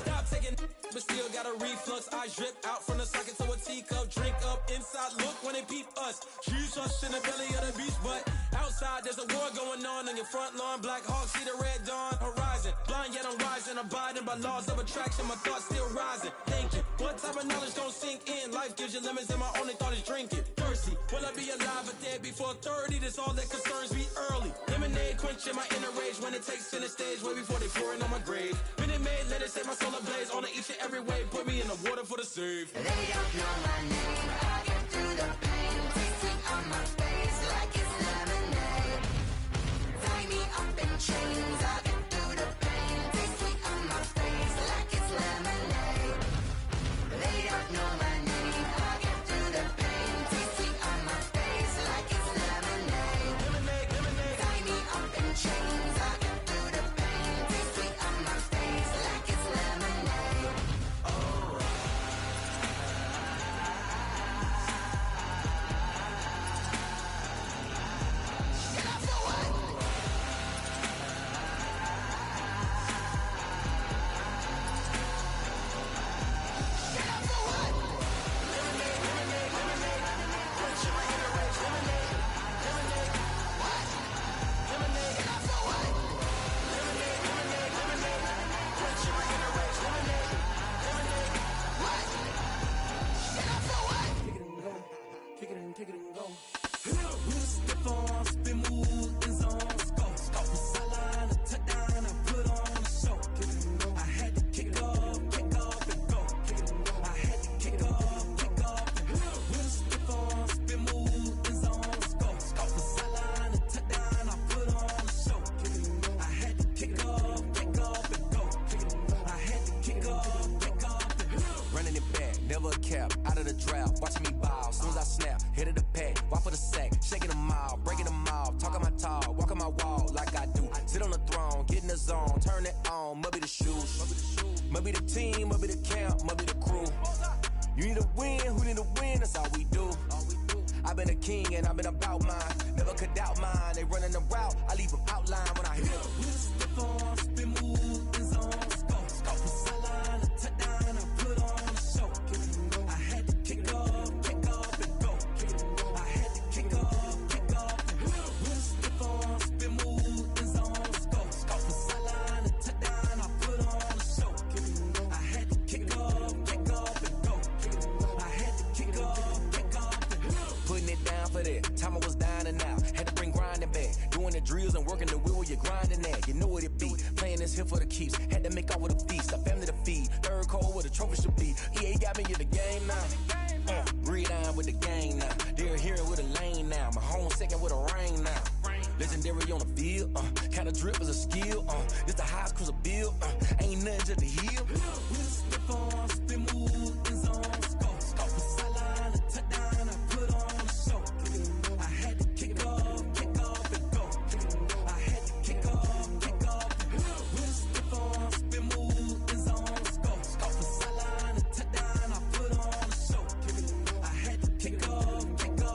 Stop taking, but still got a reflux. I drip out from the socket to a teacup. Drink up inside. Look when they peep us. Huge us in the belly of the beach, but outside there's a war going on your front lawn. Black Hawk see the red dawn horizon. Blind yet I'm rising, abiding by laws of attraction. My thoughts still rising. Thinking, what type of knowledge don't sink in? Life gives you lemons, and my only thought is drinking. Thirsty, will I be alive or dead before 30? That's all that concerns me early. Lemonade quenching my inner rage when it takes center stage, way before they pour it on my grave. Minute Maid, let it set my soul ablaze. On each and every way, put me in the water for the save. They don't know my name. I get through the pain. Taste sweet on my face like it's lemonade. Tie me up in chains. I get through the pain. Taste sweet on my face like it's lemonade. They don't know my name. I get through the pain. Taste sweet on my face like it's lemonade. Tie me up in chains. I get through the pain. Taste sweet on my face like it's lemonade. Oh. Get up for what? cap, out of the drought, watching me ball. Soon as I snap, hit of the pack, walk for the sack, shaking them all, breaking them off, talking my talk, walking my wall like I do. Sit on the throne, get in the zone, turn it on, must be the shoes, must be the team, must be the camp, must be the crew. You need to win, who need to win, that's all we do. I've been a king and I've been about mine, never could doubt mine. They running the route, I leave them outline when I hit them. Stiff on, spin move, in zone, scope from sideline to touchdown, I put on a show. I had to kick off and go. I had to kick off and go. Stiff on, spin move, in zone, scope from sideline to touchdown, I put on a show. I had to kick off and go. I had to kick off and go. Putting it down for that, time I was dying and out. Had to bring grinding back, doing the drills and working the wheel where you're grinding at. You know what it be, playing this here for the keeps. Had to make off with a feast, a family to feed. Third cold where the trophy should be. EA got me in the game now. Breathe on with the gang now. They're here with a lane now. My home second with a rain now. Legendary on the field, kinda drip is a skill. This the highest cruiser bill, ain't nothing just the hill. Stiff on, spin move, in zone, scope from sideline to touchdown, I put on a show. I had to kick off and go. I had to kick off and go. Stiff on, spin move, in zone, scope from sideline to touchdown, I put on a show. I had to kick off and go.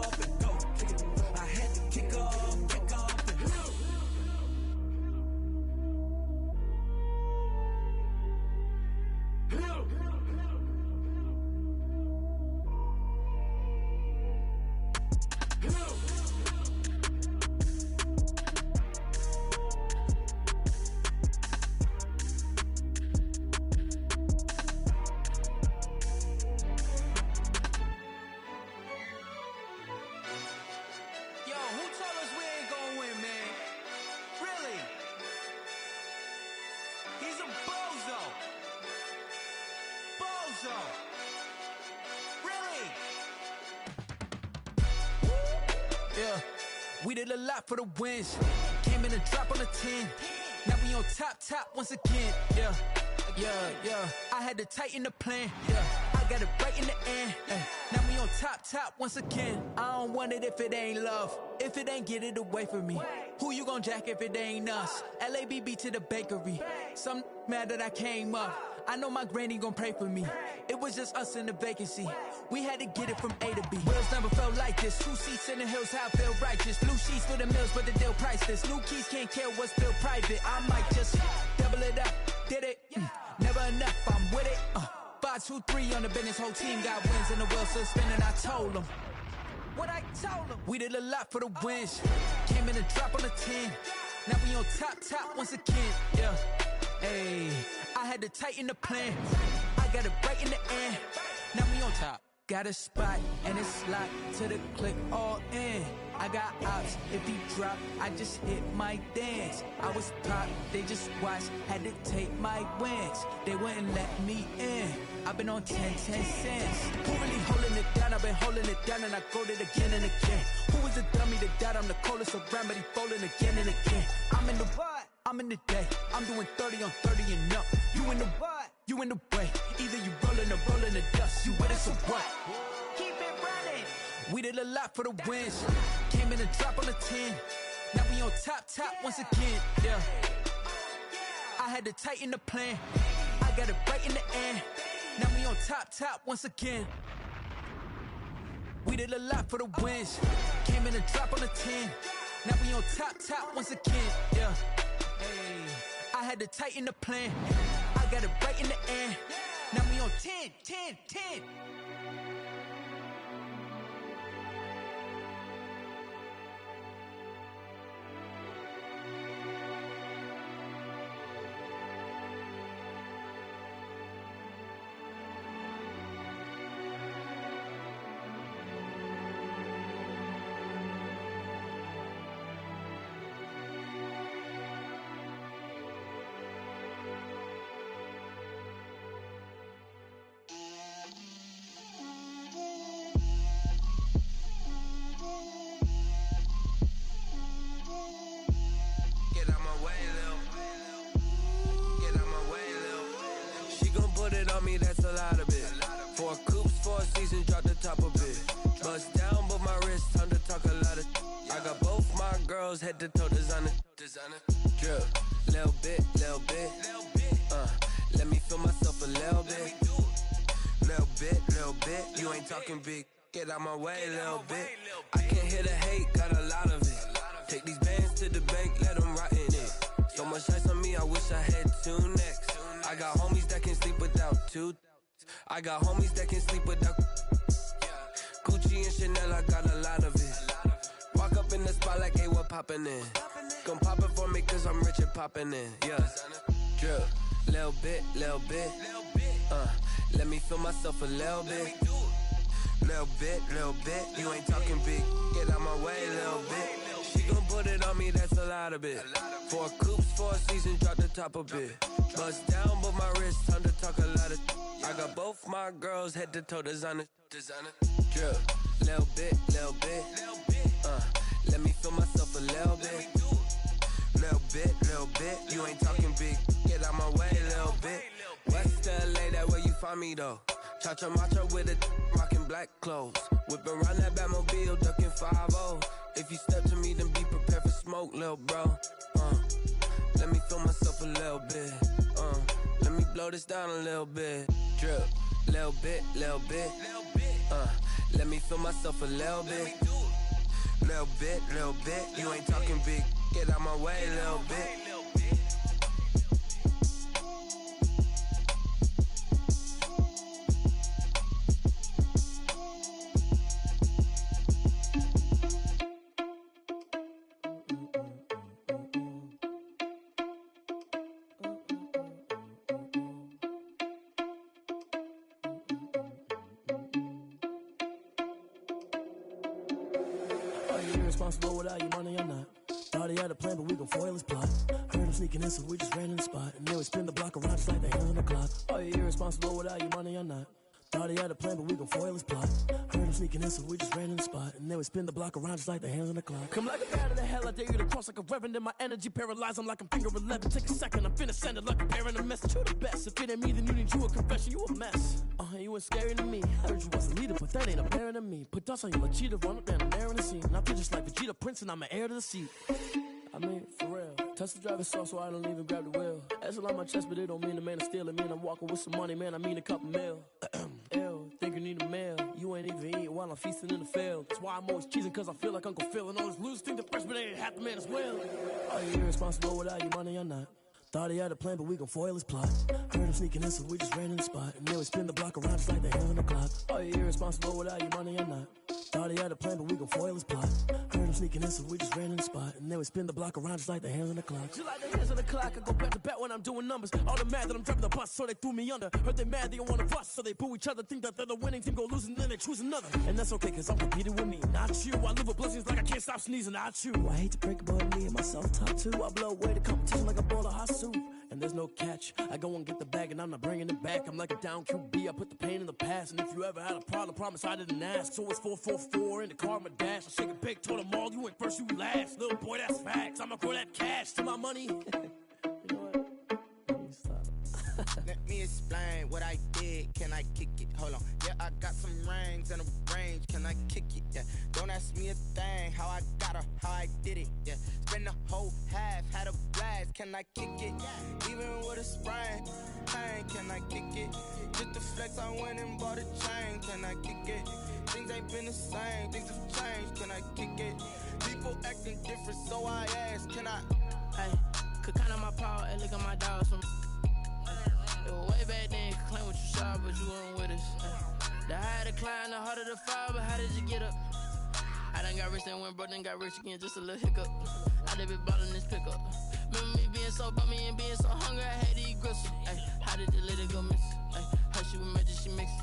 I had to kick off and go. Yo, who told us we ain't gonna win, man? Really? He's a bozo. Bozo. Really? Yeah, we did a lot for the wins. Came in and drop on the 10. Now we on top once again. Yeah. I had to tighten the plan. Yeah, I got it right in the end. Now we on top once again. I don't want it if it ain't love. If it ain't, get it away from me. Who you gon' jack if it ain't us? LABB to the bakery. Some mad that I came up. I know my granny gon' pray for me. It was just us in the vacancy. We had to get it from A to B. Wheels never felt like this. 2 seats in the hills, how I feel righteous. Blue sheets for the mills, but the deal priceless. New keys can't care what's still private. I might just double it up. Did it? Never enough, I'm with it. 5, 2, 3 on the business. Whole team got wins and the wheels still spinning. I told them what I told them. We did a lot for the wins. Came in and drop on the 10. Now we on top once again. Yeah. Hey, I had to tighten the plan. I got it right in the end. Now we on top. Got a spot and it's locked to the click all in. I got ops, if he drop, I just hit my dance. I was pop, they just watched, had to take my wins. They wouldn't let me in. I've been on 10 cents. Who really holding it down? I've been holding it down and I go it again and again. Who was the dummy that died? I'm the coldest around, but he folding again and again. I'm in the what? I'm in the day. I'm doing 30 on 30 and up. You in the what? You in the way. Either you rolling or rolling the dust. You with us or what? Keep it running. We did a lot for the wins. Came in and drop on the 10. Now we on top once again. Yeah. I had to tighten the plan. I got it right in the end. Now we on top once again. We did a lot for the wins. Came in and drop on the 10. Now we on top once again. Yeah. Hey, I had to tighten the plan. I got it right in the end. Now we on 10. season, drop the top a bit. Bust down, but my wrist, time to talk a lot of. I got both my girls head to toe designer. Drip, little bit. Let me feel myself a little bit. Little bit. You ain't talking big. Get out my way, little bit. I can't hear the hate, got a lot of it. Take these bands to the bank, let them rot in it. So much ice on me, I wish I had two necks. I got homies that can sleep without two. I got homies that can sleep without Gucci and Chanel, I got a lot of it. Walk up in the spot like, hey, what poppin' in? Gon' pop it for me cause I'm rich and poppin' in, yeah. Drip, little bit. Let me feel myself a little bit. Little bit. You ain't talking big. Get out my way, little bit. She gon' put it on me, that's a lot of it. 4 coupes, 4 seasons, drop the top a bit. Bust down, but my wrist, time to talk a lot of. I got both my girls head to toe designer. Drip, little bit. Let me feel myself a little bit. Little bit. You ain't talking big. Get out my way, little bit. West LA, that where you find me though. Cha-cha macho with a rockin' black clothes. Whip around that Batmobile, ducking 5-0. If you step to me, then be prepared for smoke, lil' bro. Let me feel myself a little bit. Let me blow this down a little bit. Drip, little bit. Let me feel myself a little bit. Little bit. You ain't talking big. Get out my way, little bit. Responsible without your money or not. Thought he had a plan, but we gon' foil his plot. Heard him sneaking in, so we just ran in the spot. And then we spin the block around just like the hands on the clock. Are you irresponsible without your money or not? Thought he had a plan, but we gon' foil his plot. Heard him sneaking in, so we just ran in the spot. And then we spin the block around just like the hands on the clock. Come like a bat of the hell, I dare you to cross like a reverend. And my energy paralyzed, I'm like I'm finger 11. Take a second, I'm finna send it like a parent a message. You the best, if it ain't me, then you need you a confession. You a mess, you ain't scary to me. Heard you was a leader, but that ain't apparent to me. Put dust on you, a cheater, run up down the air in the scene. And I feel just like Vegeta Prince, and I'm an heir to the seat. I mean, for real. Touch the driver's soft so I don't even grab the wheel. That's on my chest, but it don't mean the man is stealing. Man, I'm walking with some money, man, I mean a couple mil. Ew, think you need a meal. You ain't even eating while I'm feasting in the field. That's why I'm always cheesing, cause I feel like Uncle Phil. And all those losers think the freshman ain't half the man as well. Are you irresponsible without your money or not? Thought he had a plan, but we gon' foil his plot. Heard him sneaking in, so we just ran in the spot. And then we spin the block around just like the hands on the clock. Are you irresponsible without your money or not? Thought he had a plan, but we gon' foil his plot. Heard him sneaking in, so we just ran in the spot. And then we spin the block around just like the hands on the clock. Just like the hands on the clock, I go back to back when I'm doing numbers. All the mad that I'm driving the bus, so they threw me under. Heard they mad, they don't wanna bust, so they boo each other. Think that they're the winning team, go losing, then they choose another. And that's okay, cause I'm competing with me, not you. I live with blessings like I can't stop sneezing, not you. I hate to break it, but me and myself top two. I blow away the competition like a bowl of hot soup. And there's no catch. I go and get the bag and I'm not bringing it back. I'm like a down QB, I put the pain in the past. And if you ever had a problem, promise I didn't ask. So it's 444 in the car, my dash. I shake it big, told them all, you ain't first, you last. Little boy, that's facts. I'ma grow that cash to my money. You know what? Let me explain what I did. Can I kick it? Hold on. Yeah, I got some rings and a range. Can I kick it? Yeah. Don't ask me a thing. How I got her, how I did it. Yeah. Spend the whole half, had a blast. Can I kick it? Even with a sprain. Pain, can I kick it? Just the flex, I went and bought a chain. Can I kick it? Things ain't been the same. Things have changed. Can I kick it? People acting different, so I ask. Can I? Hey, could count on my power and look at my dogs from. It was way back then, could claim what you saw, but you weren't with us. The higher the climb, the harder the fall, but how did you get up? I done got rich, then went broke, then got rich again, just a little hiccup. I done been ballin' this pickup. Remember me being so bummy and being so hungry, I had to eat gristle. Ay, how did the lady go miss? Ay, how she was magic, she mixed.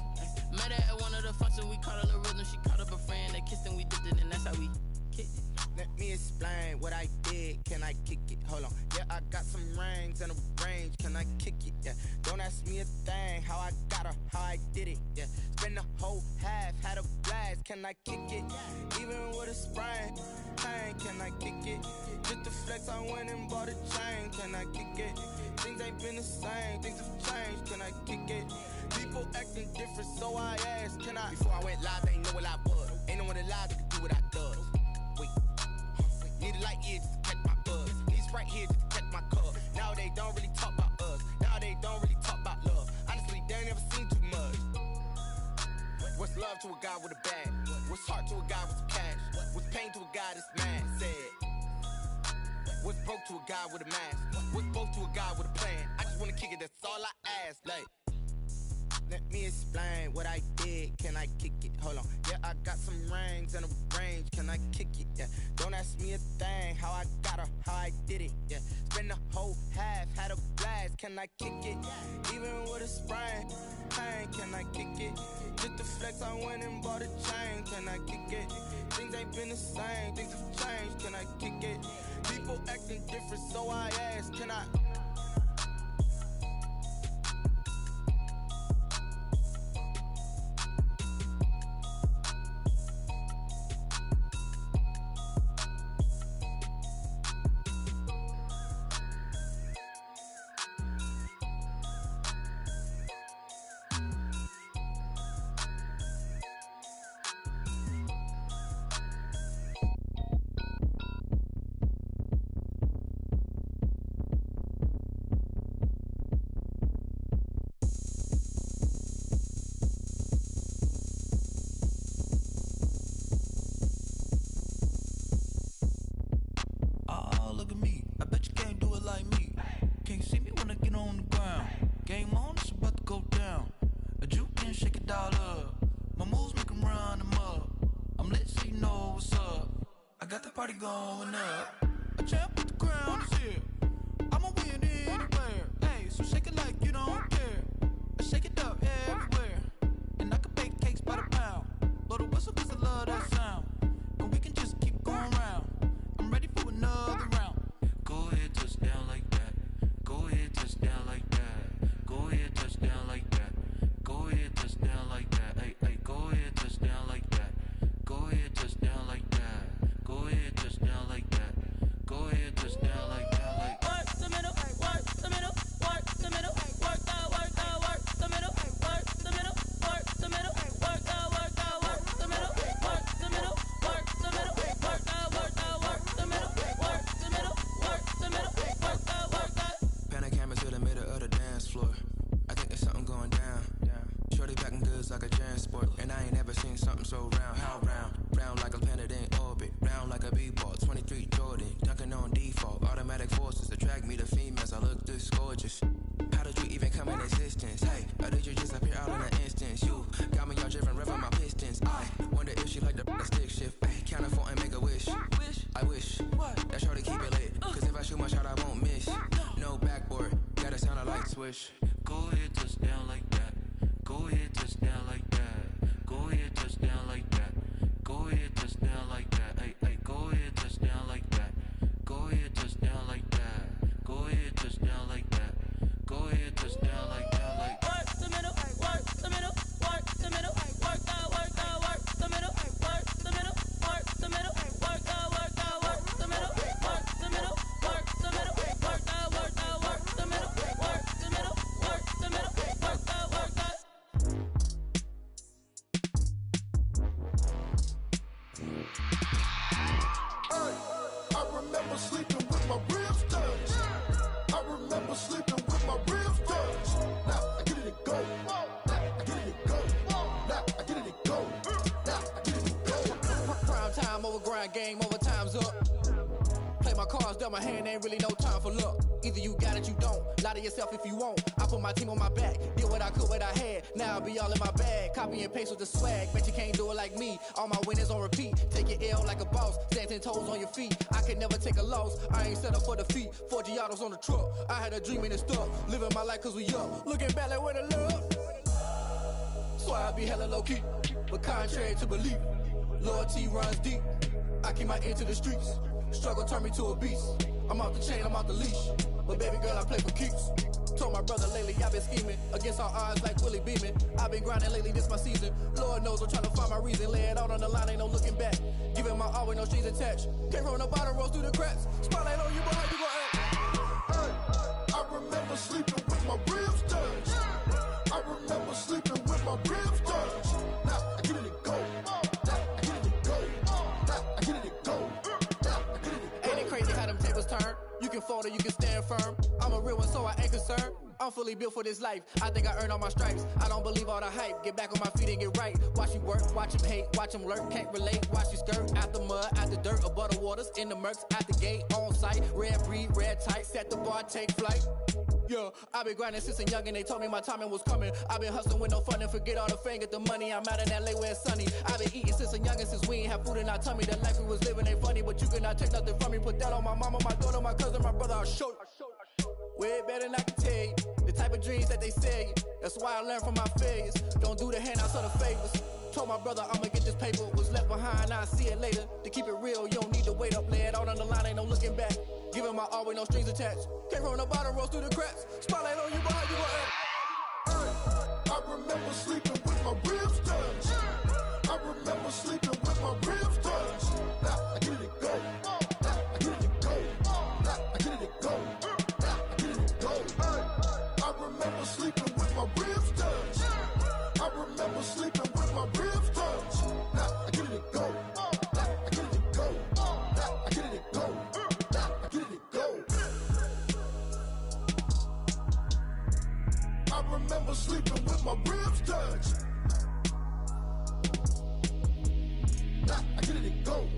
Met her at one of the functions, we caught a little rhythm, she caught up a friend, they kissed and we dipped it, and that's how we kicked it. Let me explain what I did. Can I kick it? Hold on. Yeah, I got some rings and a range, can I kick it? Yeah, don't ask me a thing, how I got her, how I did it. Yeah, spend the whole half, had a blast, can I kick it? Even with a sprain, pain, can I kick it? Just to flex, I went and bought a chain, can I kick it? Things ain't been the same, things have changed, can I kick it? People acting different, so I asked, can I? Before I went live, they ain't know what I was. Ain't no one alive that could do what I does. Wait, need a light year just to catch my buzz. Need Sprite here just to catch my cup. Now they don't really talk about us. Now they don't really talk about love. Honestly, they ain't never seen too much. What's love to a guy with a bag? What's heart to a guy with some cash? What's pain to a guy that's mad? Said. What's broke to a guy with a mask? What's both to a guy with a plan? I just wanna kick it, that's all I ask. Like, let me explain what I did. Can I kick it? Hold on. Yeah, I got some rings and a range. Can I kick it? Yeah. Don't ask me a thing. How I got her, how I did it. Yeah. Spend the whole half, had a blast. Can I kick it? Even with a sprain, pain. Can I kick it? Just to flex, I went and bought a chain. Can I kick it? Things ain't been the same. Things have changed. Can I kick it? People acting different, so I ask. Can I? Party going up. A champ with the crown is here. I'ma win anywhere. Hey, so shake it like you don't care. I shake it up everywhere. And I can bake cakes by the pound. Blow the whistle 'cause I love that sound. And we can just keep going round. I'm ready for another round. Go ahead, touch down like that. Go ahead, touch down like that. Go ahead, touch down like that. Go ahead, touch down like that. Hey, hey, go ahead, touch down like that. Go ahead, touch down like that. Go ahead, touch down like that. Go ahead, touch down like that. Like work the middle, work the middle, work the middle, work the middle, work the middle, work the middle, work the middle, work the middle, work the middle, work the middle, work the middle, work the middle, work the. Pan a camera to the middle of the dance floor. I think there's something going down. Shorty packing goods like a transport, and I ain't never seen something so round. How round? Round like a planet in orbit, round like a b-ball. 23 Jordan, dunking on default. Automatic forces attract me to females. I look this gorgeous. How did you even come in existence? Hey, or did you just appear out in an instance? You got me all driven, revving my pistons. I wonder if she like the stick shift. Hey, count it for and make a wish. I wish that shorty keep it lit. 'Cause if I shoot my shot, I won't miss. No backboard, gotta sound a light switch. Go ahead, touch down like that. Go ahead, touch down like that. Go ahead, touch down like that. Go ahead, touch down like that. Hey, hey, go ahead, touch down like that. Go ahead, touch down like that. Go ahead, touch down like that. Go ahead, touch down like that. Like work the middle, work the middle, work the middle, work the middle, work the middle, work the middle, work the middle, work the middle, work the middle, work the middle, work the middle, work the middle, work the middle, work the middle, work the middle, work the. I remember sleeping with my ribs touched. I remember sleeping with my ribs touched. Now I get it to go. Now I get it to go. Now I get it to go. Now I get it to go. Prime time over grind game, over time's up. Play my cards, dealt my hand, ain't really no time for luck. Either you got it, you don't. Lie to yourself if you won't. I put my team on my back, did what I could, what I had. Now I'll be all in my bag. Copy and paste with the swag. Bet you can't do it like me. All my winners on repeat. Take your L like a boss. Stand 10 toes on your feet. I can never take a loss. I ain't set up for defeat. 4 Giottos on the truck. I had a dream and it's stuck. Living my life 'cause we up. Looking back like where the love. So I be hella low key. But contrary to belief, loyalty runs deep. I keep my ear to the streets. Struggle turned me to a beast. I'm off the chain, I'm off the leash. but baby girl, I play for keeps. Told my brother lately I've been scheming against all odds like Willie Beeman. I've been grinding lately, this my season. Lord knows I'm trying to find my reason. Lay it out on the line, ain't no looking back. Giving my all with no strings attached. Came from the bottom, rose through the cracks. Spotlight on you, but how you gon' act? Hey, I remember sleeping with my ribs touched. I remember sleeping with my ribs touched. Now I get it and go. Now I get it and go. Now I get it and go. Now I get it and go. Ain't it crazy how them tables turn? You can fold or you can stand firm. I'm a real one, so I ain't concerned. I'm fully built for this life. I think I earned all my stripes. I don't believe all the hype. Get back on my feet and get right. Watch you work, watch him hate, watch him lurk. Can't relate, watch you skirt. Out the mud, out the dirt, above the waters, in the murks, out the gate, on site. Red breed, red tight, set the bar, take flight. Yeah, I been grinding since a youngin', they told me my timing was coming. I been hustling with no fun and forget all the fame, get the money. I'm out in LA where it's sunny. I been eating since a youngin', since we ain't have food in our tummy. The life we was living ain't funny, but you cannot take nothing from me. Put that on my mama, my daughter, my cousin, my brother, I'll show you. Way better than I can tell you. The type of dreams that they sell you. That's why I learned from my failures. Don't do the handouts or the favors. Told my brother I'ma get this paper. Was left behind, I'll see it later. To keep it real, you don't need to wait up. Lay it out on the line, ain't no looking back. Giving my all with no strings attached. Came from the bottom, rose through the cracks. Spotlight on you, but how you gon' act? I remember sleeping with my ribs touched. I remember sleeping with my ribs touched. Now I get it and go. Now I get it and go. Now I get it and go. Now I get it and go. I remember sleeping with my ribs touched. I remember sleeping with my ribs touched. Now I get it and go. Now I get it and go. Now I get it and go. Now I get it and go. I remember sleeping with my ribs touched. Now I get it and go.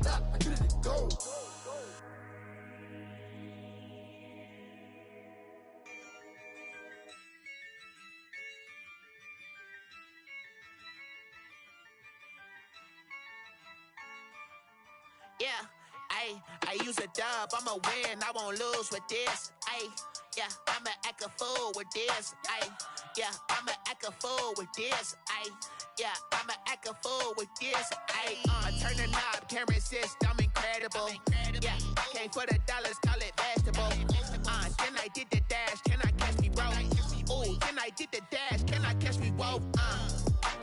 Now I get it and go. Yeah, I use a dub, I'ma win, I won't lose with this. Yeah, I'ma act a fool with this. Yeah, I'ma act a fool with this. Yeah, I'ma act a fool with this. I turn the knob, can't resist, I'm incredible. Yeah, came for the dollars, call it vegetable. Then I did the dash, can I catch me, bro? Ooh, then I did the dash, can I catch me, whoa?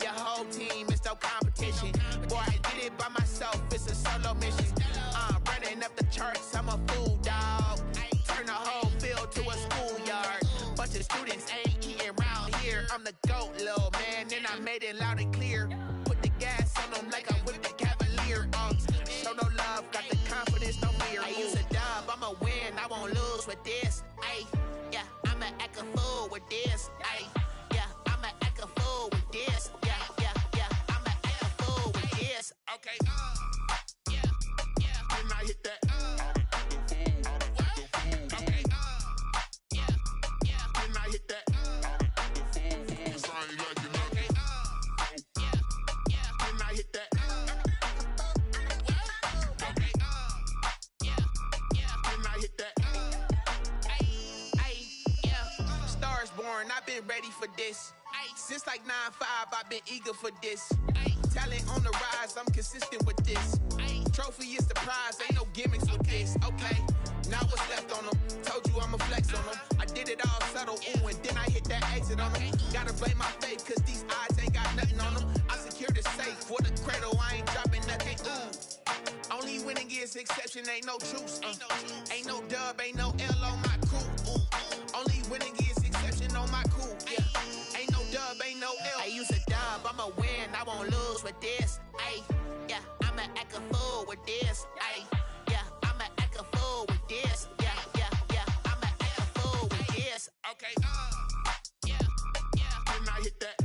Your whole team is no competition. Boy, I did it by myself, it's a solo mission. Running up the charts, I'm a fool, dog. Turn the whole field to a schoolyard. Bunch of students ain't eating round here. I'm the GOAT, little man, and I made it loud and clear. Put the gas on them like I'm with the Cavalier. Show no love, got the confidence, no fear. I use a dub, I'ma win, I won't lose with this. Yeah, I'ma act a fool with this. Yeah, I'ma act a fool with this. Yeah, I'ma act a fool with this. Okay. Then I hit that. Okay. Then I hit that. Cause I ain't like it, okay. Then I hit that. Okay. Then I hit that. Yeah. Stars born, I've been ready for this. Since like 9-5, I've been eager for this. Talent on the rise, I'm consistent with this. Trophy is the prize, ain't no gimmicks with this. Okay, now what's left on them? Told you I'ma flex on them. I did it all subtle, ooh, and then I hit that exit on them. Gotta blame my faith, cause these odds ain't got nothing on them. I secured the safe for the cradle, I ain't dropping nothing. Only winning is exception, ain't no truce. Ain't no dub, ain't no L on my crew. Only winning is exception on my crew. Yeah. Ain't no dub, ain't no L. I use a dub, I'ma win, I won't lose with this. Yeah, I'ma act a fool with this. Yeah, I'ma act a fool with this. Yeah, I'ma act a fool with this. Okay. Then I hit that.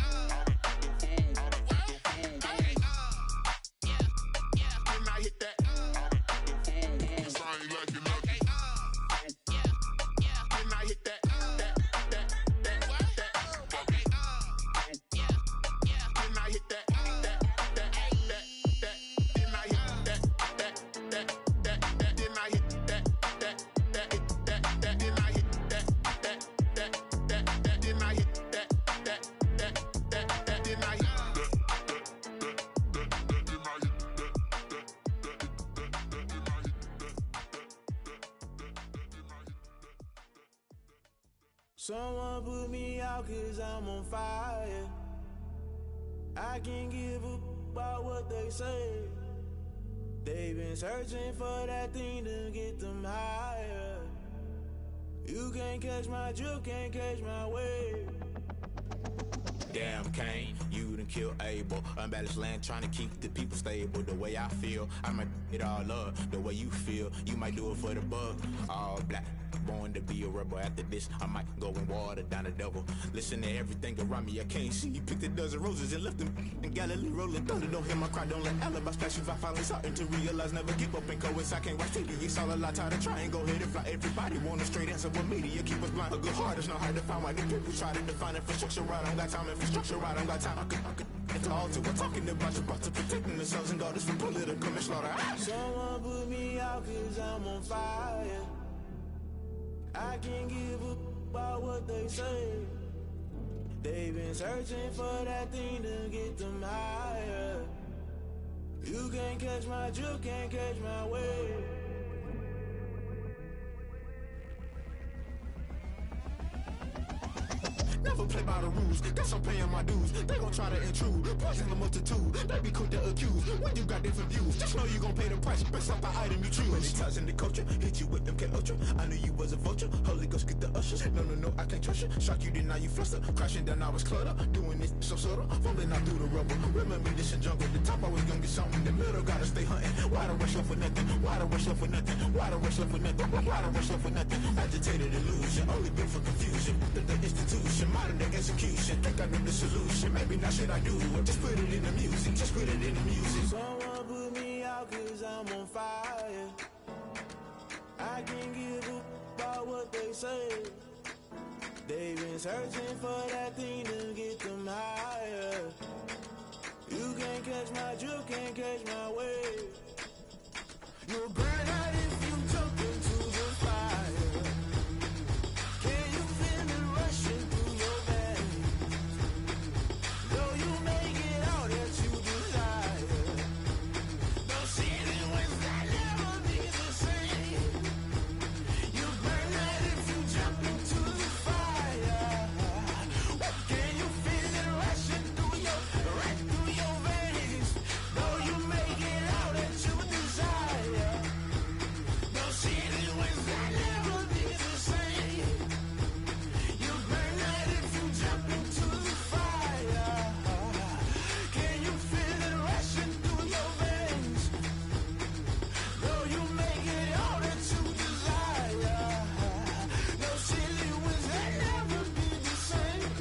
Okay. Then I hit that. Cause I ain't like it, okay. Then I hit that. Okay. Then I hit that. Then I hit that. Someone put me out 'cause I'm on fire. I can't give a about what they say. They've been searching for that thing to get them higher. You can't catch my drift, can't catch my wave. Damn, Kane, you done killed Abel. Unbalanced land, trying to keep the people stable. The way I feel, I might it all up. The way you feel, you might do it for the bug. All black, born to be a rebel. After this, I might go and water down the devil. Listen to everything around me, I can't see. Picked a dozen roses and left them in Galilee rolling thunder. Don't hear my cry, don't let alibis pass you. I finally starting to realize, never give up and coincide. I can't watch TV, it's all a lot. Tired of trying, go ahead and fly. Everybody want a straight answer, but media keep us blind. A good heart is not hard to find. Why the people try to define infrastructure right? I don't got time, infrastructure right, I don't got time. I could it's all to we're talking about to protecting the sons and daughters from political manslaughter. Someone put me out 'cause I'm on fire. I can't give a about what they say. They've been searching for that thing to get them higher. You can't catch my drift, can't catch my wave. Never play by the rules, guess I'm paying my dues. They gon' try to intrude, poison the multitude. They be quick to accuse, when you got different views. Just know you gon' pay the price, based off the item you choose. When it ties in the culture, hit you with MK Ultra. I knew you was a vulture, Holy Ghost get the ushers. No, I can't trust you. Shock you, then now you fluster. Crashing down, I was clutter. Doing this so subtle, fumbling out through the rubble. Remember this in jungle, the top always gonna get something. The middle gotta stay hunting. Why the rush left for nothing? Why the rush left for nothing? Why the rush left for nothing? Why the rush left for nothing? Agitated illusion, only built for confusion. The institution, modern day execution. Think I know the solution. Maybe not should I do it? Just put it in the music. Just put it in the music. Someone put me out 'cause I'm on fire. I can't give a about what they say. They've been searching for that thing to get them higher. You can't catch my drift, can't catch my wave. You'll burn out if you jump into the fire. Can you feel it rushing through your veins? Though you make it out that you desire. Those feelings that never be the same. You burn out if you jump into the fire. Can you feel it rushing through your veins? Though you make it out that you desire. Those feelings that never be the same. You burn out if you jump into the fire. Can you feel it rushing through your veins? Though you make it all that you desire. Those feelings that never be the same.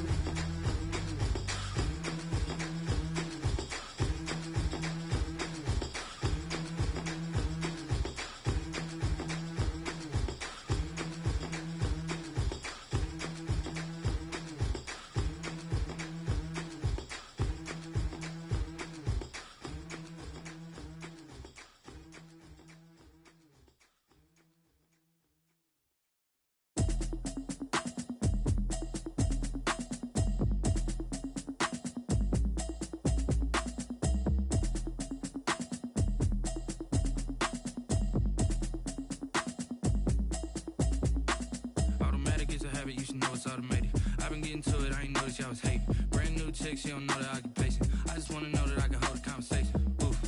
Automatic is a habit, you should know it's automated. I've been getting to it, I ain't noticed y'all was hating. Brand new chick, she don't know the occupation. I just wanna know that I can hold a conversation. Oof,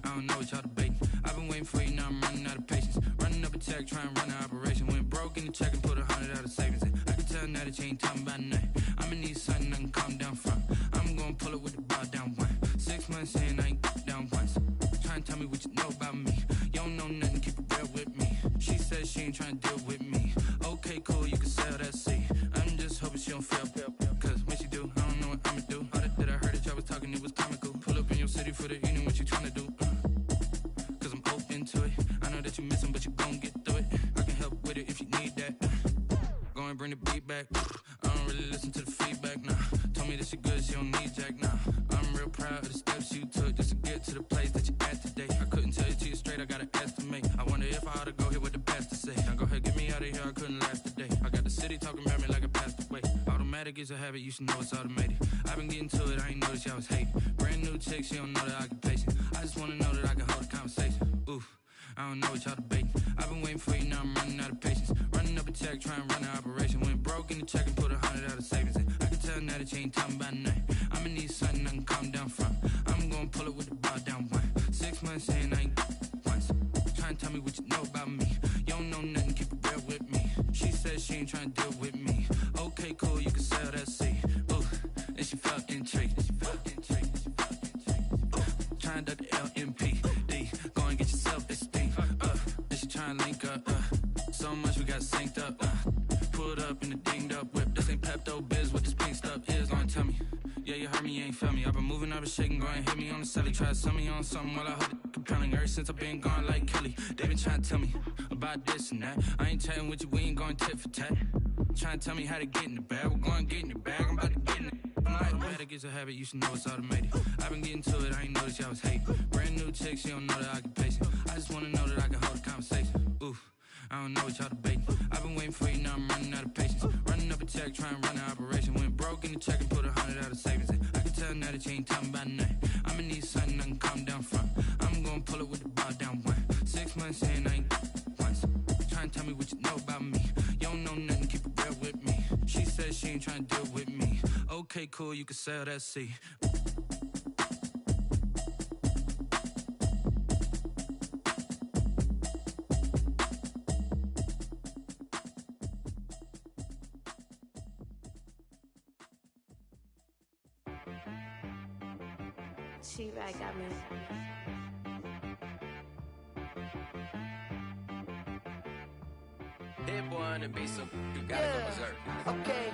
I don't know what y'all debating. I've been waiting for you, now I'm running out of patience. Running up a check, trying to run an operation. Went broke in the check and put 100 out of savings in. I can tell now that you ain't talking about nothing. I'ma need something I can calm down from. I'm gonna pull it with the bow down one. 6 months in, I ain't down once. Trying to tell me what you know about me. You don't know nothing, keep it real with me. She said she ain't trying to deal with me. Okay, cool, you can sell that seat. I'm just hoping she don't fail. Cause when she do, I don't know what I'ma do. All that I heard that y'all was talking, it was comical. Pull up in your city for the evening, what you trying to do? Cause I'm open to it. I know that you missing, but you gon' get through it. I can help with it if you need that. Go and bring the beat back. I don't really listen to the feedback, nah. Told me that she good, she don't need jack, nah. I'm real proud of the steps you took just to get to the place that you're at today. I couldn't tell you to you straight, I gotta estimate. I wonder if I ought to go here with the best to say. Now go ahead, get me out of here, I couldn't last today. I got the city talking about me like I passed away. Automatic is a habit, you should know it's automated. I've been getting to it, I ain't noticed y'all was hating. Brand new chick, she don't know the occupation. I just wanna know that I can hold a conversation. Oof, I don't know what y'all debating. I've been waiting for you, now I'm running out of patience. Running up a check, trying to run an operation. Went broke in the check and put 100 out of savings in. I can tell now that you ain't talking about nothing. I'ma need something I can calm down from. I'm gonna pull it with the bar down one. 6 months saying I ain't once. Trying to tell me what you know about me. You don't know nothing, keep it real with me. She said she ain't trying to deal with me. Okay, cool, you can sell that seed. Ooh, and she felt intrigued. Trying to duck the LMPD. Go and get your self-esteem. And she trying to link up. So much we got synced up. Pulled up in the dinged up whip. This ain't Pepto-Biz, what this pink stuff is. Gonna tell me. Yeah, you heard me, you ain't felt me. I've been moving, I've been shaking, go and hit me on the celly. Try to sell me on something while I hold it compelling. Ever since I've been gone like Kelly, they been trying to tell me about this and that. I ain't chatting with you, we ain't going tit for tat. Trying to tell me how to get in the bag. We're going to get in the bag, I'm about to get in it. I'm like, better get a habit, you should know it's automated. I've been getting to it, I ain't noticed y'all was hating. Brand new chick, she don't know the occupation. I just wanna know that I can hold a conversation. Oof, I don't know what y'all debating. I've been waiting for you, now I'm running out of patience. Running up a check, trying to run an operation. Went broke in the check and put 100 out of savings in. I can tell now that you ain't talking about nothing. I'ma need something I can calm down from. I'm gonna pull it with the bar down one. 6 months saying I ain't once. Trying to tell me what you know about me. You don't know nothing, keep it real with me. She said she ain't trying to deal with me. Okay, cool, you can sell that seed. She-Rag got me. That boy on the beat, so you gotta go berserk. Okay.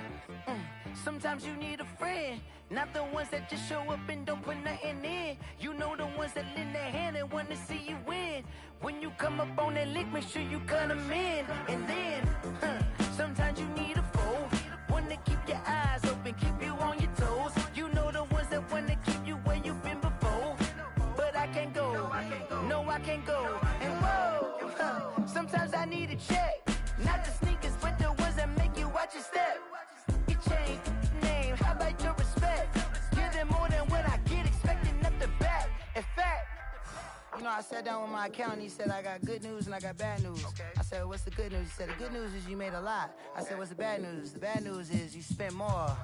Sometimes you need a friend, not the ones that just show up and don't put nothing in. You know the ones that lend their hand and want to see you win. When you come up on that lick, make sure you cut them in. And then, sometimes you need a foe, one to keep your eyes open, keep you on your toes. You know the ones that want to keep you where you've been before. But I can't go, no I can't go. And whoa, sometimes I need a check, not the sneakers, but the ones that make you watch your step. You change name, how about your respect? Give them more than what I get, expecting nothing back. In fact, you know, I sat down with my accountant, he said I got good news and I got bad news. I said, what's the good news? He said, the good news is you made a lot. I said, what's the bad news? The bad news is you spent more.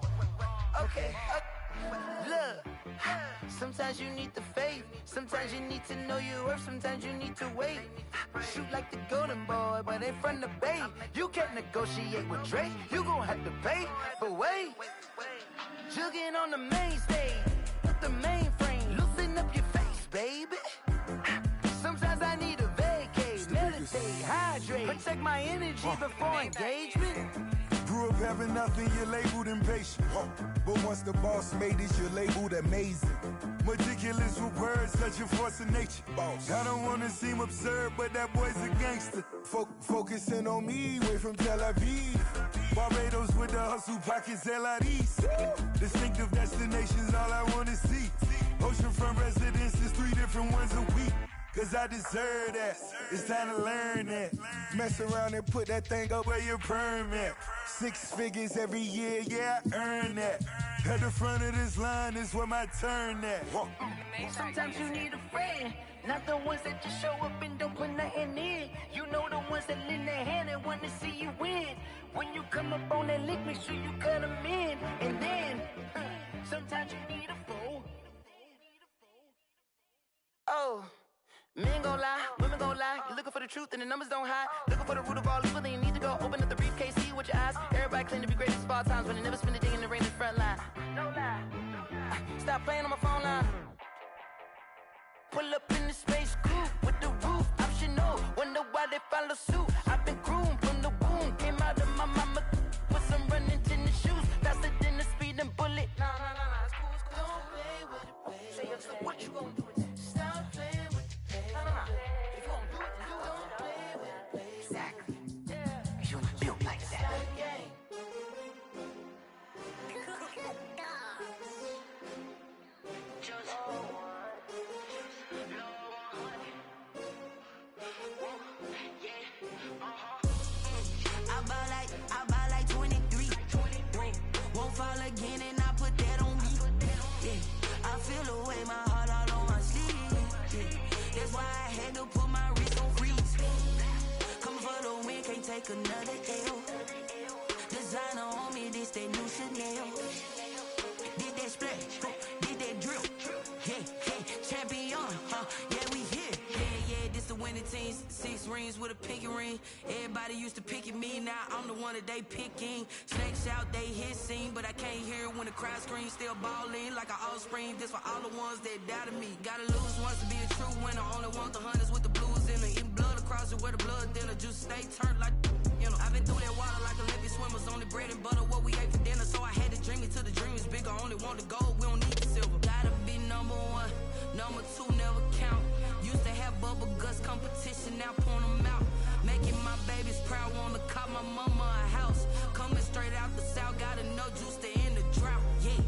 Okay, look, sometimes you need the faith, sometimes you need to know your worth, sometimes you need to wait. Shoot like the golden boy, but in front of the bay. You can't negotiate with Drake, you gon' have to pay. But wait, jugging on the main stage, with the mainframe, loosen up your face, baby. Sometimes I need a vacate, meditate, hydrate, protect my energy before engagement. Grew up having nothing, you're labeled impatient. But once the boss made it, you're labeled amazing. Meticulous with words, such a force of nature. I don't wanna seem absurd, but that boy's a gangster. Focusing on me, way from Tel Aviv. Barbados with the hustle pockets, LIDs. Distinctive destinations, all I wanna see. Oceanfront residences, 3 different ones a week. Cause I deserve that, it's time to learn that. Mess around and put that thing up where your perm at. 6 figures every year, yeah, I earn that. At the front of this line is where my turn at. Sometimes you need a friend, not the ones that just show up and don't put nothing in. You know the ones that lend their hand and want to see you win. When you come up on that lick, make sure you cut them in. And then, sometimes you need a fool. Oh. Men gon' lie, women gon' lie. You're looking for the truth and the numbers don't hide. Looking for the root of all evil, then you need to go open up the briefcase, see with your eyes. Everybody claim to be greatest of all times, but they never spend a day in the rain in the front line. No lie. Stop playing on my phone line. Pull up in the space coupe with the roof optional. Wonder why they follow suit. I've been groomed from the womb. Came out of my mama with some running tennis shoes. Faster than the speeding bullet. Nah, it's cool, it's cool. Don't play with it, baby. Say so what you gon' do with that? Stop playing with it. If you don't do it, then you don't play with it, baby. Exactly. You ain't built like that. this that new Chanel. Did that splash, did that drill. Champion, yeah, we here. Yeah, this the winning team. 6 rings with a pinky ring. Everybody used to pick at me, now I'm the one that they picking. Snakes out, they hit scene, but I can't hear it when the crowd screams. Still balling like an offspring. This for all the ones that doubted me. Gotta lose once to be a true winner. Only want the hunters with the blues in it. Eating blood across it where the blood thinner. Juice stay turned like, you know. I've been through that water like Olympic swimmers. Only bread and butter, what we ate for dinner. So I had to dream it till the dream is bigger. Only want the gold, we don't need the silver. Gotta be number 1. Number 2 never count. Used to have bubble guts competition, now point them out. Making my babies proud, wanna cop my mama a house. Coming straight out the south, gotta know juice to end the drought. Yeah.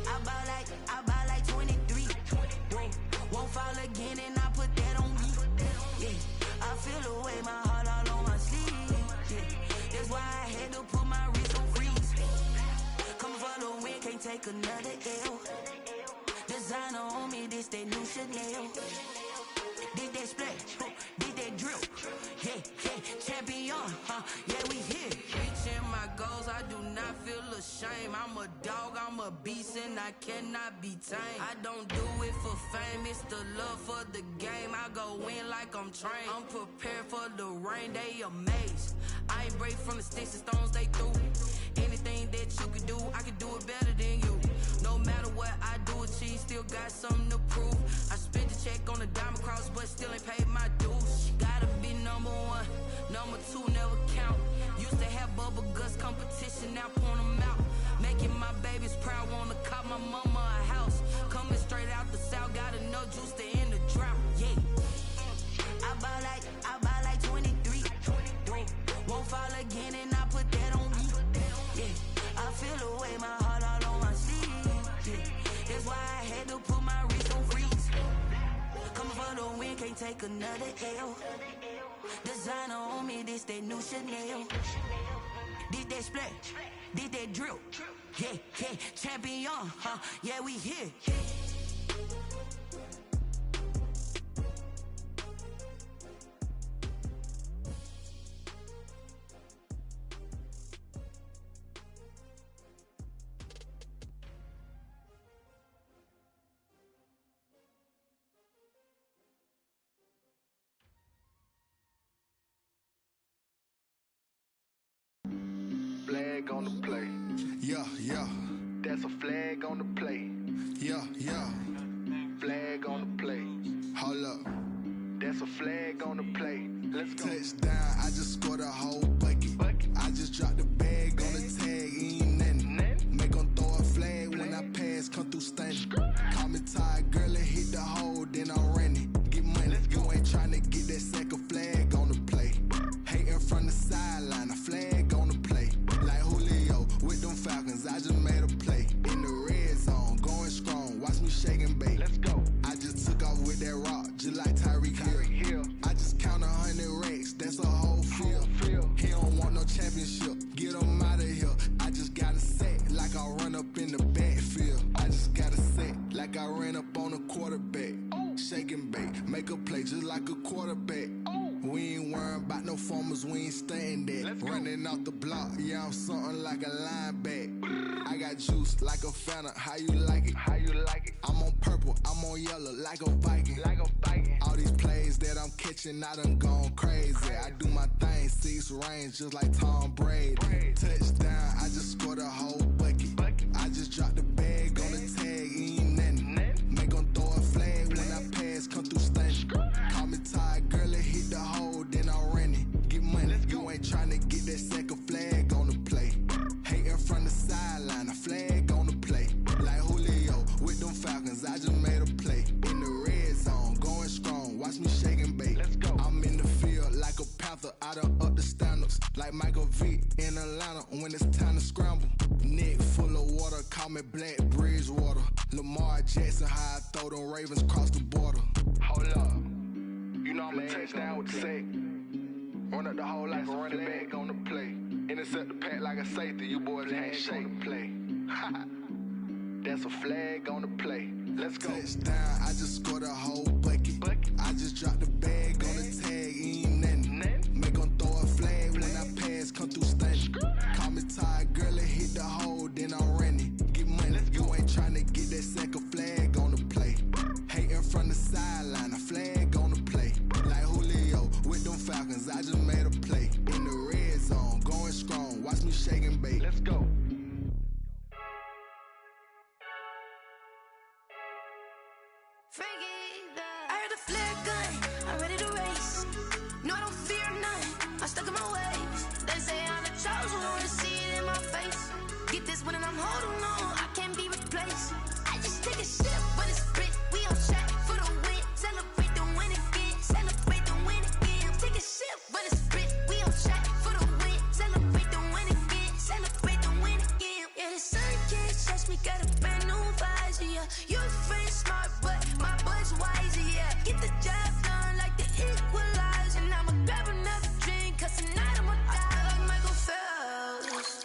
I buy like 23. Won't fall again and I put that on me. Yeah. I feel the way, my heart all on my sleeve. Yeah. That's why I had to put my wrist on freeze. Come for the win, can't take another L. Designer on me, this that new Chanel. Did that splash, did that drill. Champion, yeah, we here. Reaching my goals, I do not feel ashamed. I'm a dog, I'm a beast, and I cannot be tamed. I don't do it for fame, it's the love for the game. I go in like I'm trained. I'm prepared for the rain, they amazed. I ain't break from the sticks and stones they threw. Anything that you could do, I could do it better than you. No matter what I do, achieve, still got something to prove. I spent the check on the diamond cross, but still ain't paid my dues. Gotta be number 1, number 2 never count. Used to have bubble guts competition, now point them out. Making my babies proud, wanna cop my mama a house. Coming straight out the south, gotta know juice to end the drought. Yeah. I buy like 23. Won't fall again and I put that on me. Yeah. I feel the way, my heart all on my sleeve. Yeah. That's why I had to put my wrist on freeze. Coming for the win, can't take another L. Designer on me, this that new Chanel. Did that splash, did that drill. Yeah, champion, yeah, we here. Flag on the play. Yeah. That's a flag on the play. Yeah. Flag on the play. Hold up. That's a flag on the play. Let's go. Touchdown, I just scored a whole bucket. I just dropped the bag on the tag, ain't nothing. Make them throw a flag when I pass, come through stunning. Call me tired, girl, and hit the hole, then I'm running. Get money, you ain't tryna get that second flag on the play. Hating from the sideline, a flag on the play. Like Julio with them Falcons, I just made a play. In the red zone, going strong, watch me shake and bake. Let's go. I just took off with that rock, just like Tyreek Hill. I just count 100 racks, that's a whole field. He don't want no championship, get him out of here. I just got a set, like I run up in the backfield. I just got a set, like I ran up on a quarterback. Shake and bake, make a play just like a quarterback. We ain't worrying about no formers, we ain't staying there. Running off the block, yeah, I'm something like a linebacker. I got juice like a Fanta, how you like it? I'm on purple, I'm on yellow, like a Viking. All these plays that I'm catching, I done gone crazy. I do my thing, 6 range, just like Tom Brady. Touchdown, I just scored a whole bucket. I just dropped the bag on the tag, ain't nothing. Make them throw a flag when I pass, come through stunning. Call me tired, girl, and hit the hole, then I'm running. Get money, you ain't tryna get that second flag on the play. Hating from the sideline, a flag on the play. Like Julio with them Falcons, I just made a play. In the red zone, going strong, watch me shake and bake. I'm in the field like a panther, I done up the standards. Like Michael Vick in Atlanta when it's time to scramble. Neck full of water, call me Black Bridgewater. Lamar Jackson, how I throw them Ravens cross the border. Hold up, you know I'm a touchdown with the sack. Run up the hole like a running back on the play. Intercept the pack like a safety, you boys ain't shake the play. That's a flag on the play. Let's go. Touchdown, I just scored a whole bucket. I just dropped the bag on the tag, ain't nothing. Make them throw a flag when I pass, come through stunning. Call me tired, girl, and shake and bake. Let's go. I heard the flare gun, I'm ready to race. No, I don't fear none, I'm stuck in my ways. They say I'm the chosen one, to see it in my face. Get this one and I'm holding on, I can't be replaced. I just take a sip, but it's split, we on track for the win. Celebrate the win again, celebrate the win again. Take a sip, but it's split, we on track for the win. Celebrate the win again, celebrate the win again. Yeah, the sun can't touch me, got a brand new visor, yeah. Your friend's smart, but my boy's wiser, yeah. Get the job done like the equalizer. And I'ma grab another drink, cause tonight I'ma die like Michael Phelps.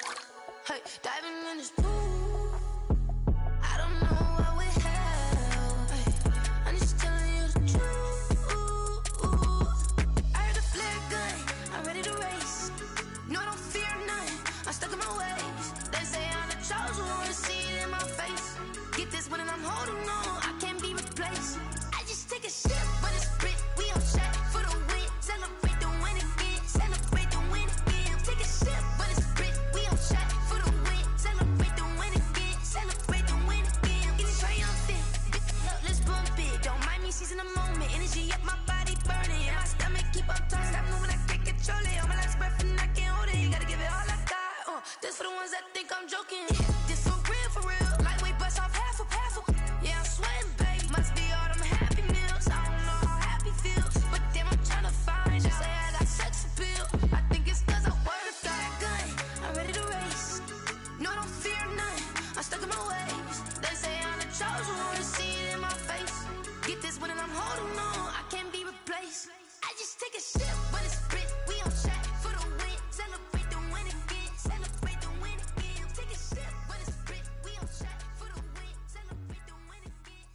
Hey, diving in this pool, I don't know what would help. Hey, I'm just telling you the truth. I heard the flare gun, I'm ready to race. No, I don't fear none, I'm stuck in my ways. They say I'm the chosen one, to see it in my face. Get this one and I'm holding on, I can't be replaced. I just take a sip, but it's split, we on track for the win. Celebrate the win again, celebrate the win again. Take a sip, but it's split, we on track for the win. Celebrate the win again, celebrate the win again. Get it triumphant, look, let's bump it. Don't mind me seizing the moment, energy up my body burning. And my stomach keep up turning, stop moving, I can't control it. On my last breath and I can't hold it, you gotta give it all I got. This for the ones that think I'm joking. This for real, lightweight bust off half a. Yeah, I'm sweating, babe, must be all them happy meals. I don't know how happy feels, but damn, I'm tryna find you. Say I got sex appeal, I think it's cause I work that gun. I'm ready to race, no, I don't fear none, I'm stuck in my ways. They say I'm the chosen one, to see it in my face. Get this one and I'm holding on, I can't be replaced. I just take a sip, but it's split, we on track for the win. Celebrate the win again, celebrate the win again. Take a sip, but it's split, we on track for the win. Celebrate the win again.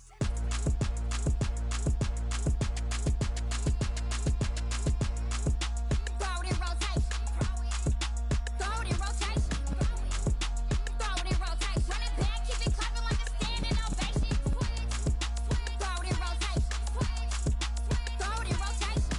Throw it in rotation. Throw it in rotation. Throw it in rotation. Run it back, keep it clapping like a standing ovation. Throw it in rotation. Throw it in rotation.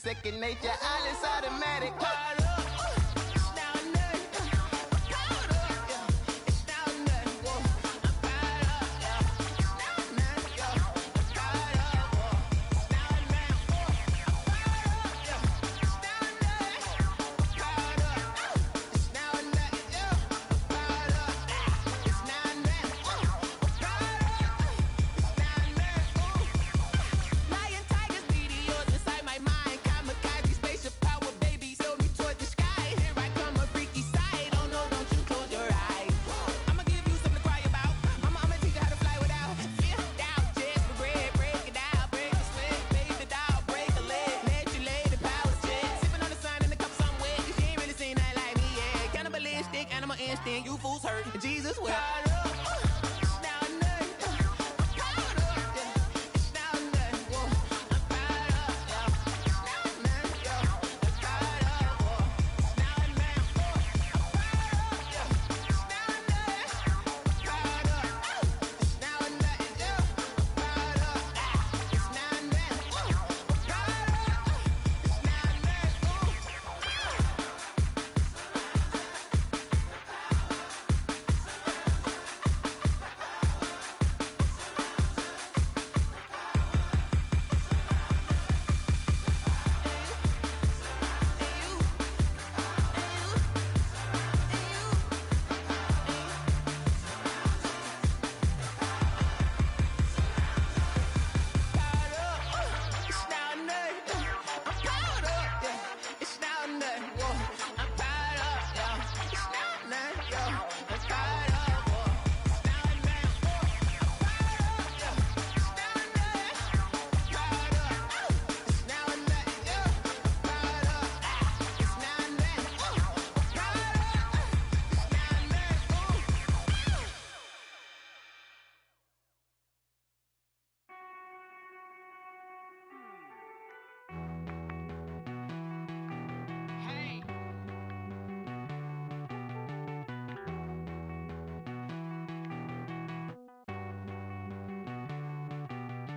second nature. All is automatic. Caught up. You fools hurt. Jesus will.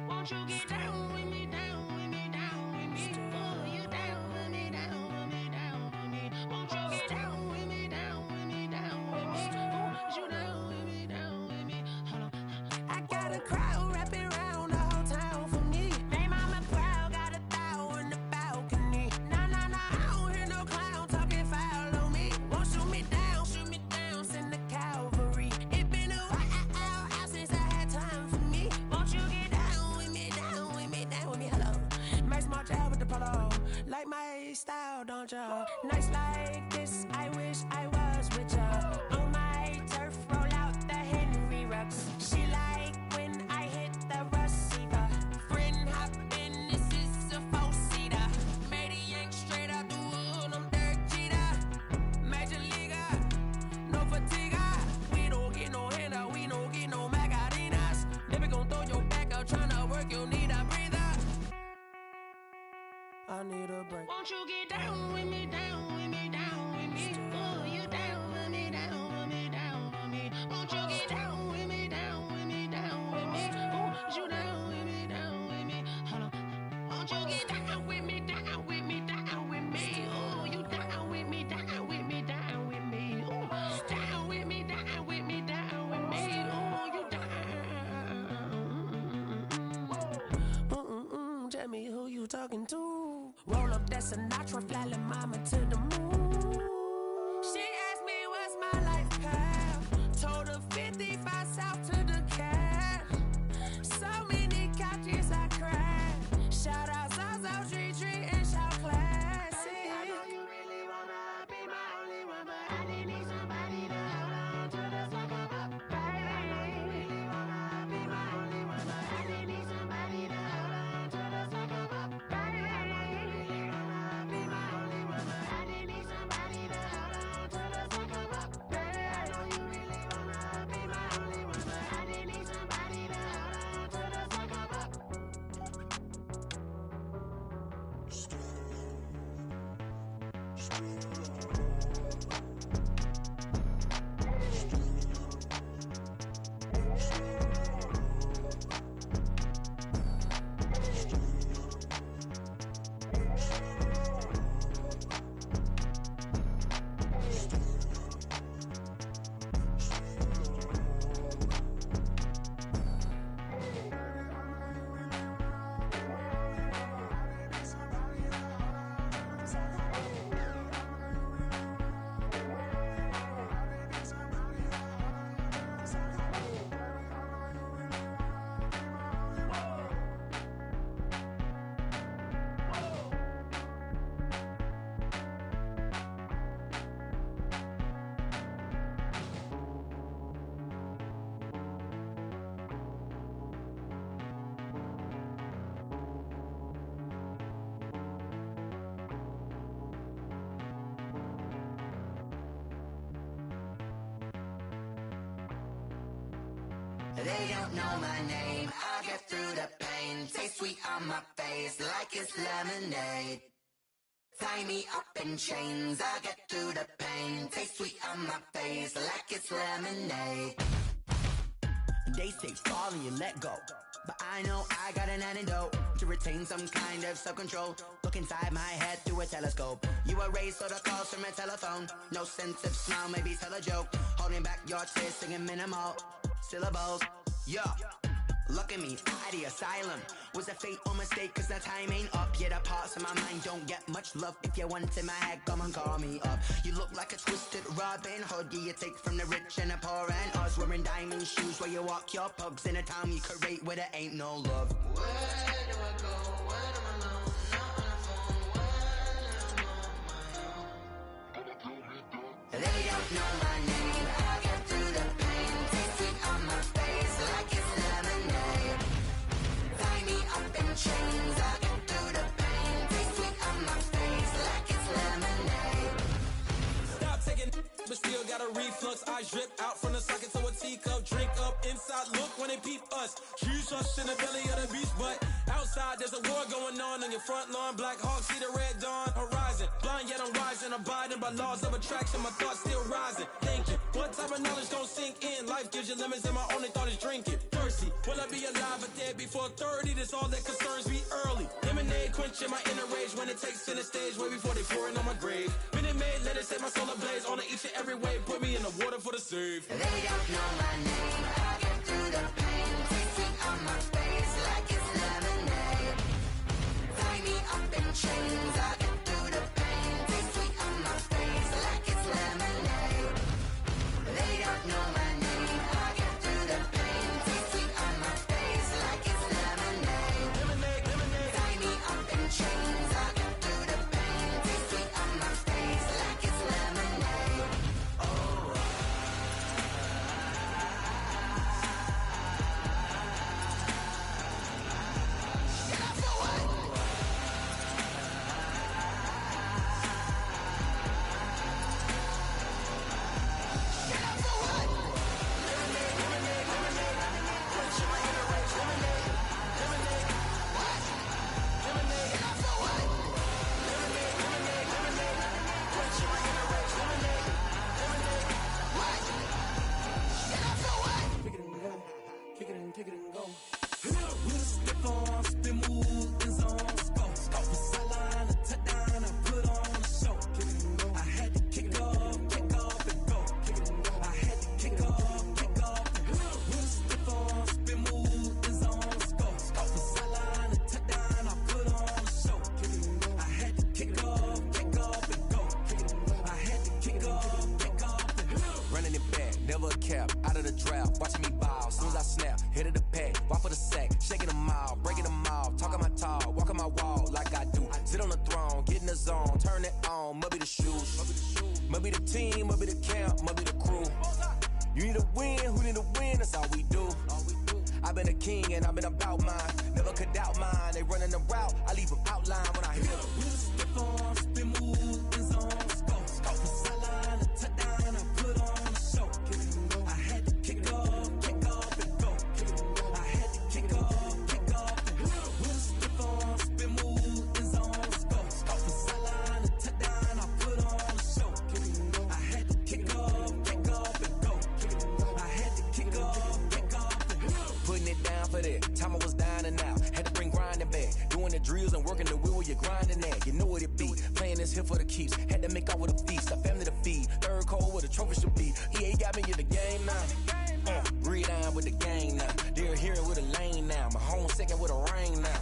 Won't you get down with me, down with me, down with me? Oh, you down with me, down with me, down with me. Won't you get down with me, down with me, down with me? Oh, you down with me, down with me? Hold on. I got a crowd wrapping around the whole town for me. They mama proud, got a thou in the balcony. Nah, nah, nah, I don't hear no clown talking foul on me. Won't shoot me down, send the cavalry. It been a while since I had time for me. Won't you get down with me, down with me, down with me? Hello. Nice march out with the polo. Like my style, don't ya? Nice like this, I wish I was with ya. On my turf, roll out the Henry Rux. She like when I hit the receiver. Friend hop in, this is a four-seater. Made a yank straight out the wood, I'm Derek Jeter. Major leaguer, no fatigue. We don't get no handout, we don't get no Macarinas. Never gon' throw your back out, tryna work, you need a breather. I need a break. Won't you get down with me, down with me, down with me? Oh, you down with me, down with me, down with me? Won't you get down with me, down with me, down with me? Oh, you down with me, down with me? Hold on. Won't you get down with me, down with me, down with me? Oh, you down with me, down with me, down with me? Oh, down with me, down with me, down with me? Oh, you down. Tell me who you talking to. Roll up that Sinatra, fly la mama to the moon. She asked me what's my life path. Told her 55 south to the cat. So many couches I cried. Shout out Zazo, Tree, and shout classy. I know you really wanna be my only one, but I didn't need somebody to hold on to the fuck up, baby. I know you really wanna be my only one, but I didn't need somebody to hold on to the fuck up, baby. I know you really wanna be my only one, but I didn't need somebody to hold on to the fuck up, baby. I know you really wanna be my only one, but I didn't need somebody to hold on to the fuck up. They don't know my name, I get through the pain. Taste sweet on my face like it's lemonade. Tie me up in chains, I get through the pain. Taste sweet on my face like it's lemonade. They say fall and you let go, but I know I got an antidote to retain some kind of self-control. Look inside my head through a telescope. You erase all the calls from a telephone. No sense of smile, maybe tell a joke. Holding back your tears, singing minimal syllables. Yeah, look at me, out the asylum. Was a fate or mistake, cause the time ain't up. Yet the parts of my mind don't get much love. If you want in my head, come and call me up. You look like a twisted Robin Hood. Yeah, you take from the rich and the poor and us. Wearing diamond shoes where you walk your pugs. In a town you create where there ain't no love. Where do I go? Where am I alone? Not on the phone. When I'm on my own. They don't know my name. I get through the pain. Taste sweet on my face like it's lemonade. Tie me up in chains, I get through the pain. Taste sweet on my face like it's lemonade. Stop taking, but still got a reflux. I drip out from the socket to a teacup. Drink up inside, look when they peep us. Choose us in the belly of the beast, but outside there's a war going on your front lawn. Black Hawk, see the red dawn horizon. Blind yet I'm rising, abiding by laws of attraction. My thoughts still rising, thinking what type of knowledge gon' sink in? Life gives you lemons and my only thought is drinking. Thirsty, will I be alive or dead before 30? That's all that concerns me early. Lemonade quenching my inner rage when it takes center stage way before they pouring on my grave. Minute Maid, let it set my soul ablaze on each and every way. Put me in the water for the save. They don't know my name, I get through the pain. Taste sweet on my face like it's lemonade. Tie me up in chains, I get through the pain. Taste sweet on my face like it's lemonade. They don't know my name, I get through the pain. Taste sweet on my face like it's lemonade. Lemonade, lemonade. Tie me up in chains, I get through the pain. Taste sweet on my face like it's lemonade. Oh. Kick it and go. With a stiff on, spin move, in zone, scope. With sideline, a touchdown, I put on a show. I had to kick off and go. I had to kick off and go. With a stiff on, spin move, in zone, scope. With sideline, a touchdown, I put on a show. I had to kick off and go. I had to kick off and go. Running it back, never a cap, out of the drought, watching me ball. Soon as I snap, hit of the pack, walk for the sack, shaking them out, breaking them off, talking my talk, walking my wall like I do. Sit on the throne, get in the zone, turn it on, must be the shoes, must be the team, must be the camp, must be the crew. You need a win, who need a win, that's all we do. I've been a king and I've been about mine, never could doubt mine. They running the route, I leave them outline when I hit them. With a stiff on, spin move, in zone, scope. With sideline, a touchdown, I put on a show. I had to kick off and go. I had to kick off and go. With a stiff on, spin move, in zone, scope. With sideline, a touchdown, I put on a show. I had to kick off and go. I had to kick off and go. Putting it down for that, time I was down and out, had to bring grinding back, doing the drills and working the wheel where you're grinding at, you know what it be, playing this here for the keeps, had to make out with a feast, a family to feed, third cold where the trophy should be, EA got me in the game now, breathe down with the gang now, they're hearing with a lane now, my home second with a rain now,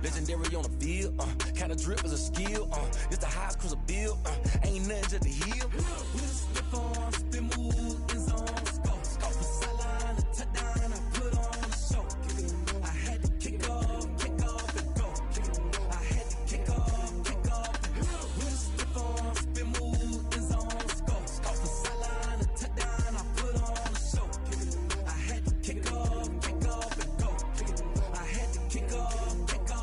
legendary on the field, kinda drip is a skill, it's the highest cruiser bill, ain't nothing to the hill. With a stiff on, spin move, in zone, scope. With sideline, a touchdown, I put on a show. I had to kick off and go. I had to kick off and go. With a stiff on, spin move, in zone, scope. With sideline, a touchdown, I put on a show. I had to kick off and go. I had to kick off and go.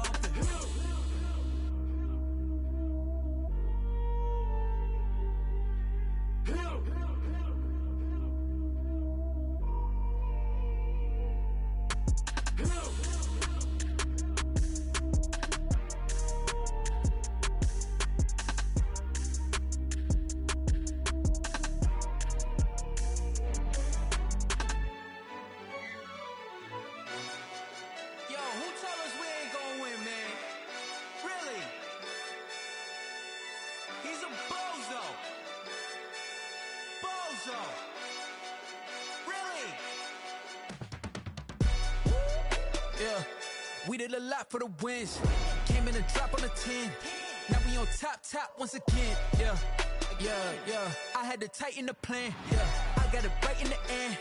yeah. We did a lot for the wins. Came in a drop on a 10. Now we on top once again, yeah. I had to tighten the plan, yeah. I got it right in the end,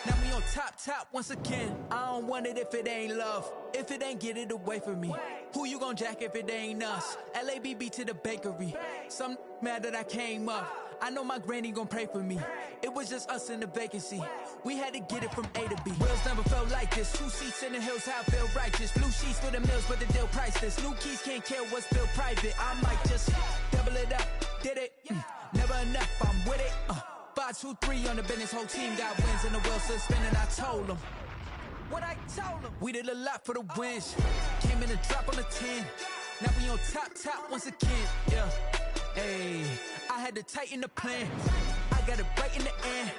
now we on top once again. I don't want it if it ain't love. If it ain't, get it away from me. Who you gon' jack if it ain't us? LABB to the bakery. Some mad that I came up. I know my granny gon' pray for me. It was just us in the vacancy. We had to get it from A to B. Wheels never felt like this. 2 seats in the hills, how I feel righteous. Blue sheets for the mills, but the deal priceless. New keys can't care what's still private. I might just double it up. Did it? Never enough, I'm with it. 5, 2, 3 on the business. Whole team got wins and the wheels still spinning. I told them what I told them. We did a lot for the wins. Came in a drop on the 10. Now we on top once again, yeah. Ayy, I had to tighten the plan. I got it right in the end.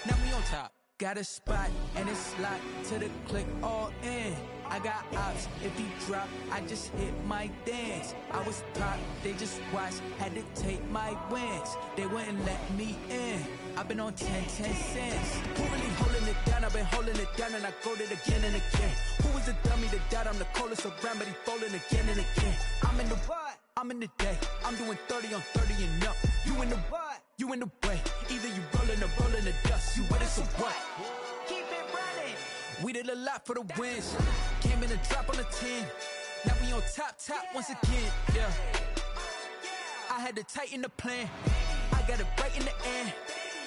Now we on top. Got a spot and it's locked to the click all in. I got ops, if he drop, I just hit my dance. I was top, they just watched, had to take my wins. They wouldn't let me in. I've been on 10 cents. Who really holding it down? I've been holding it down and I go it again and again. Who was the dummy that died? I'm the coldest around, but he folding again and again. I'm in the what? I'm in the day. I'm doing 30 on 30 and up. You in the what? You in the way. Either you rolling or rolling the dust. You with us or what? Keep it running. We did a lot for the wins. Came in a drop on the 10. Now we on top once again, yeah. I had to tighten the plan. I got it right in the end.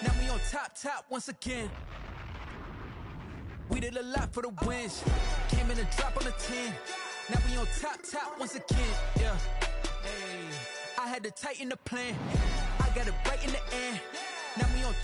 Now we on top once again. We did a lot for the wins. Came in a drop on the 10. Now we on top once again, yeah. Ay, I had to tighten the plan. I got it right in the end. Now we on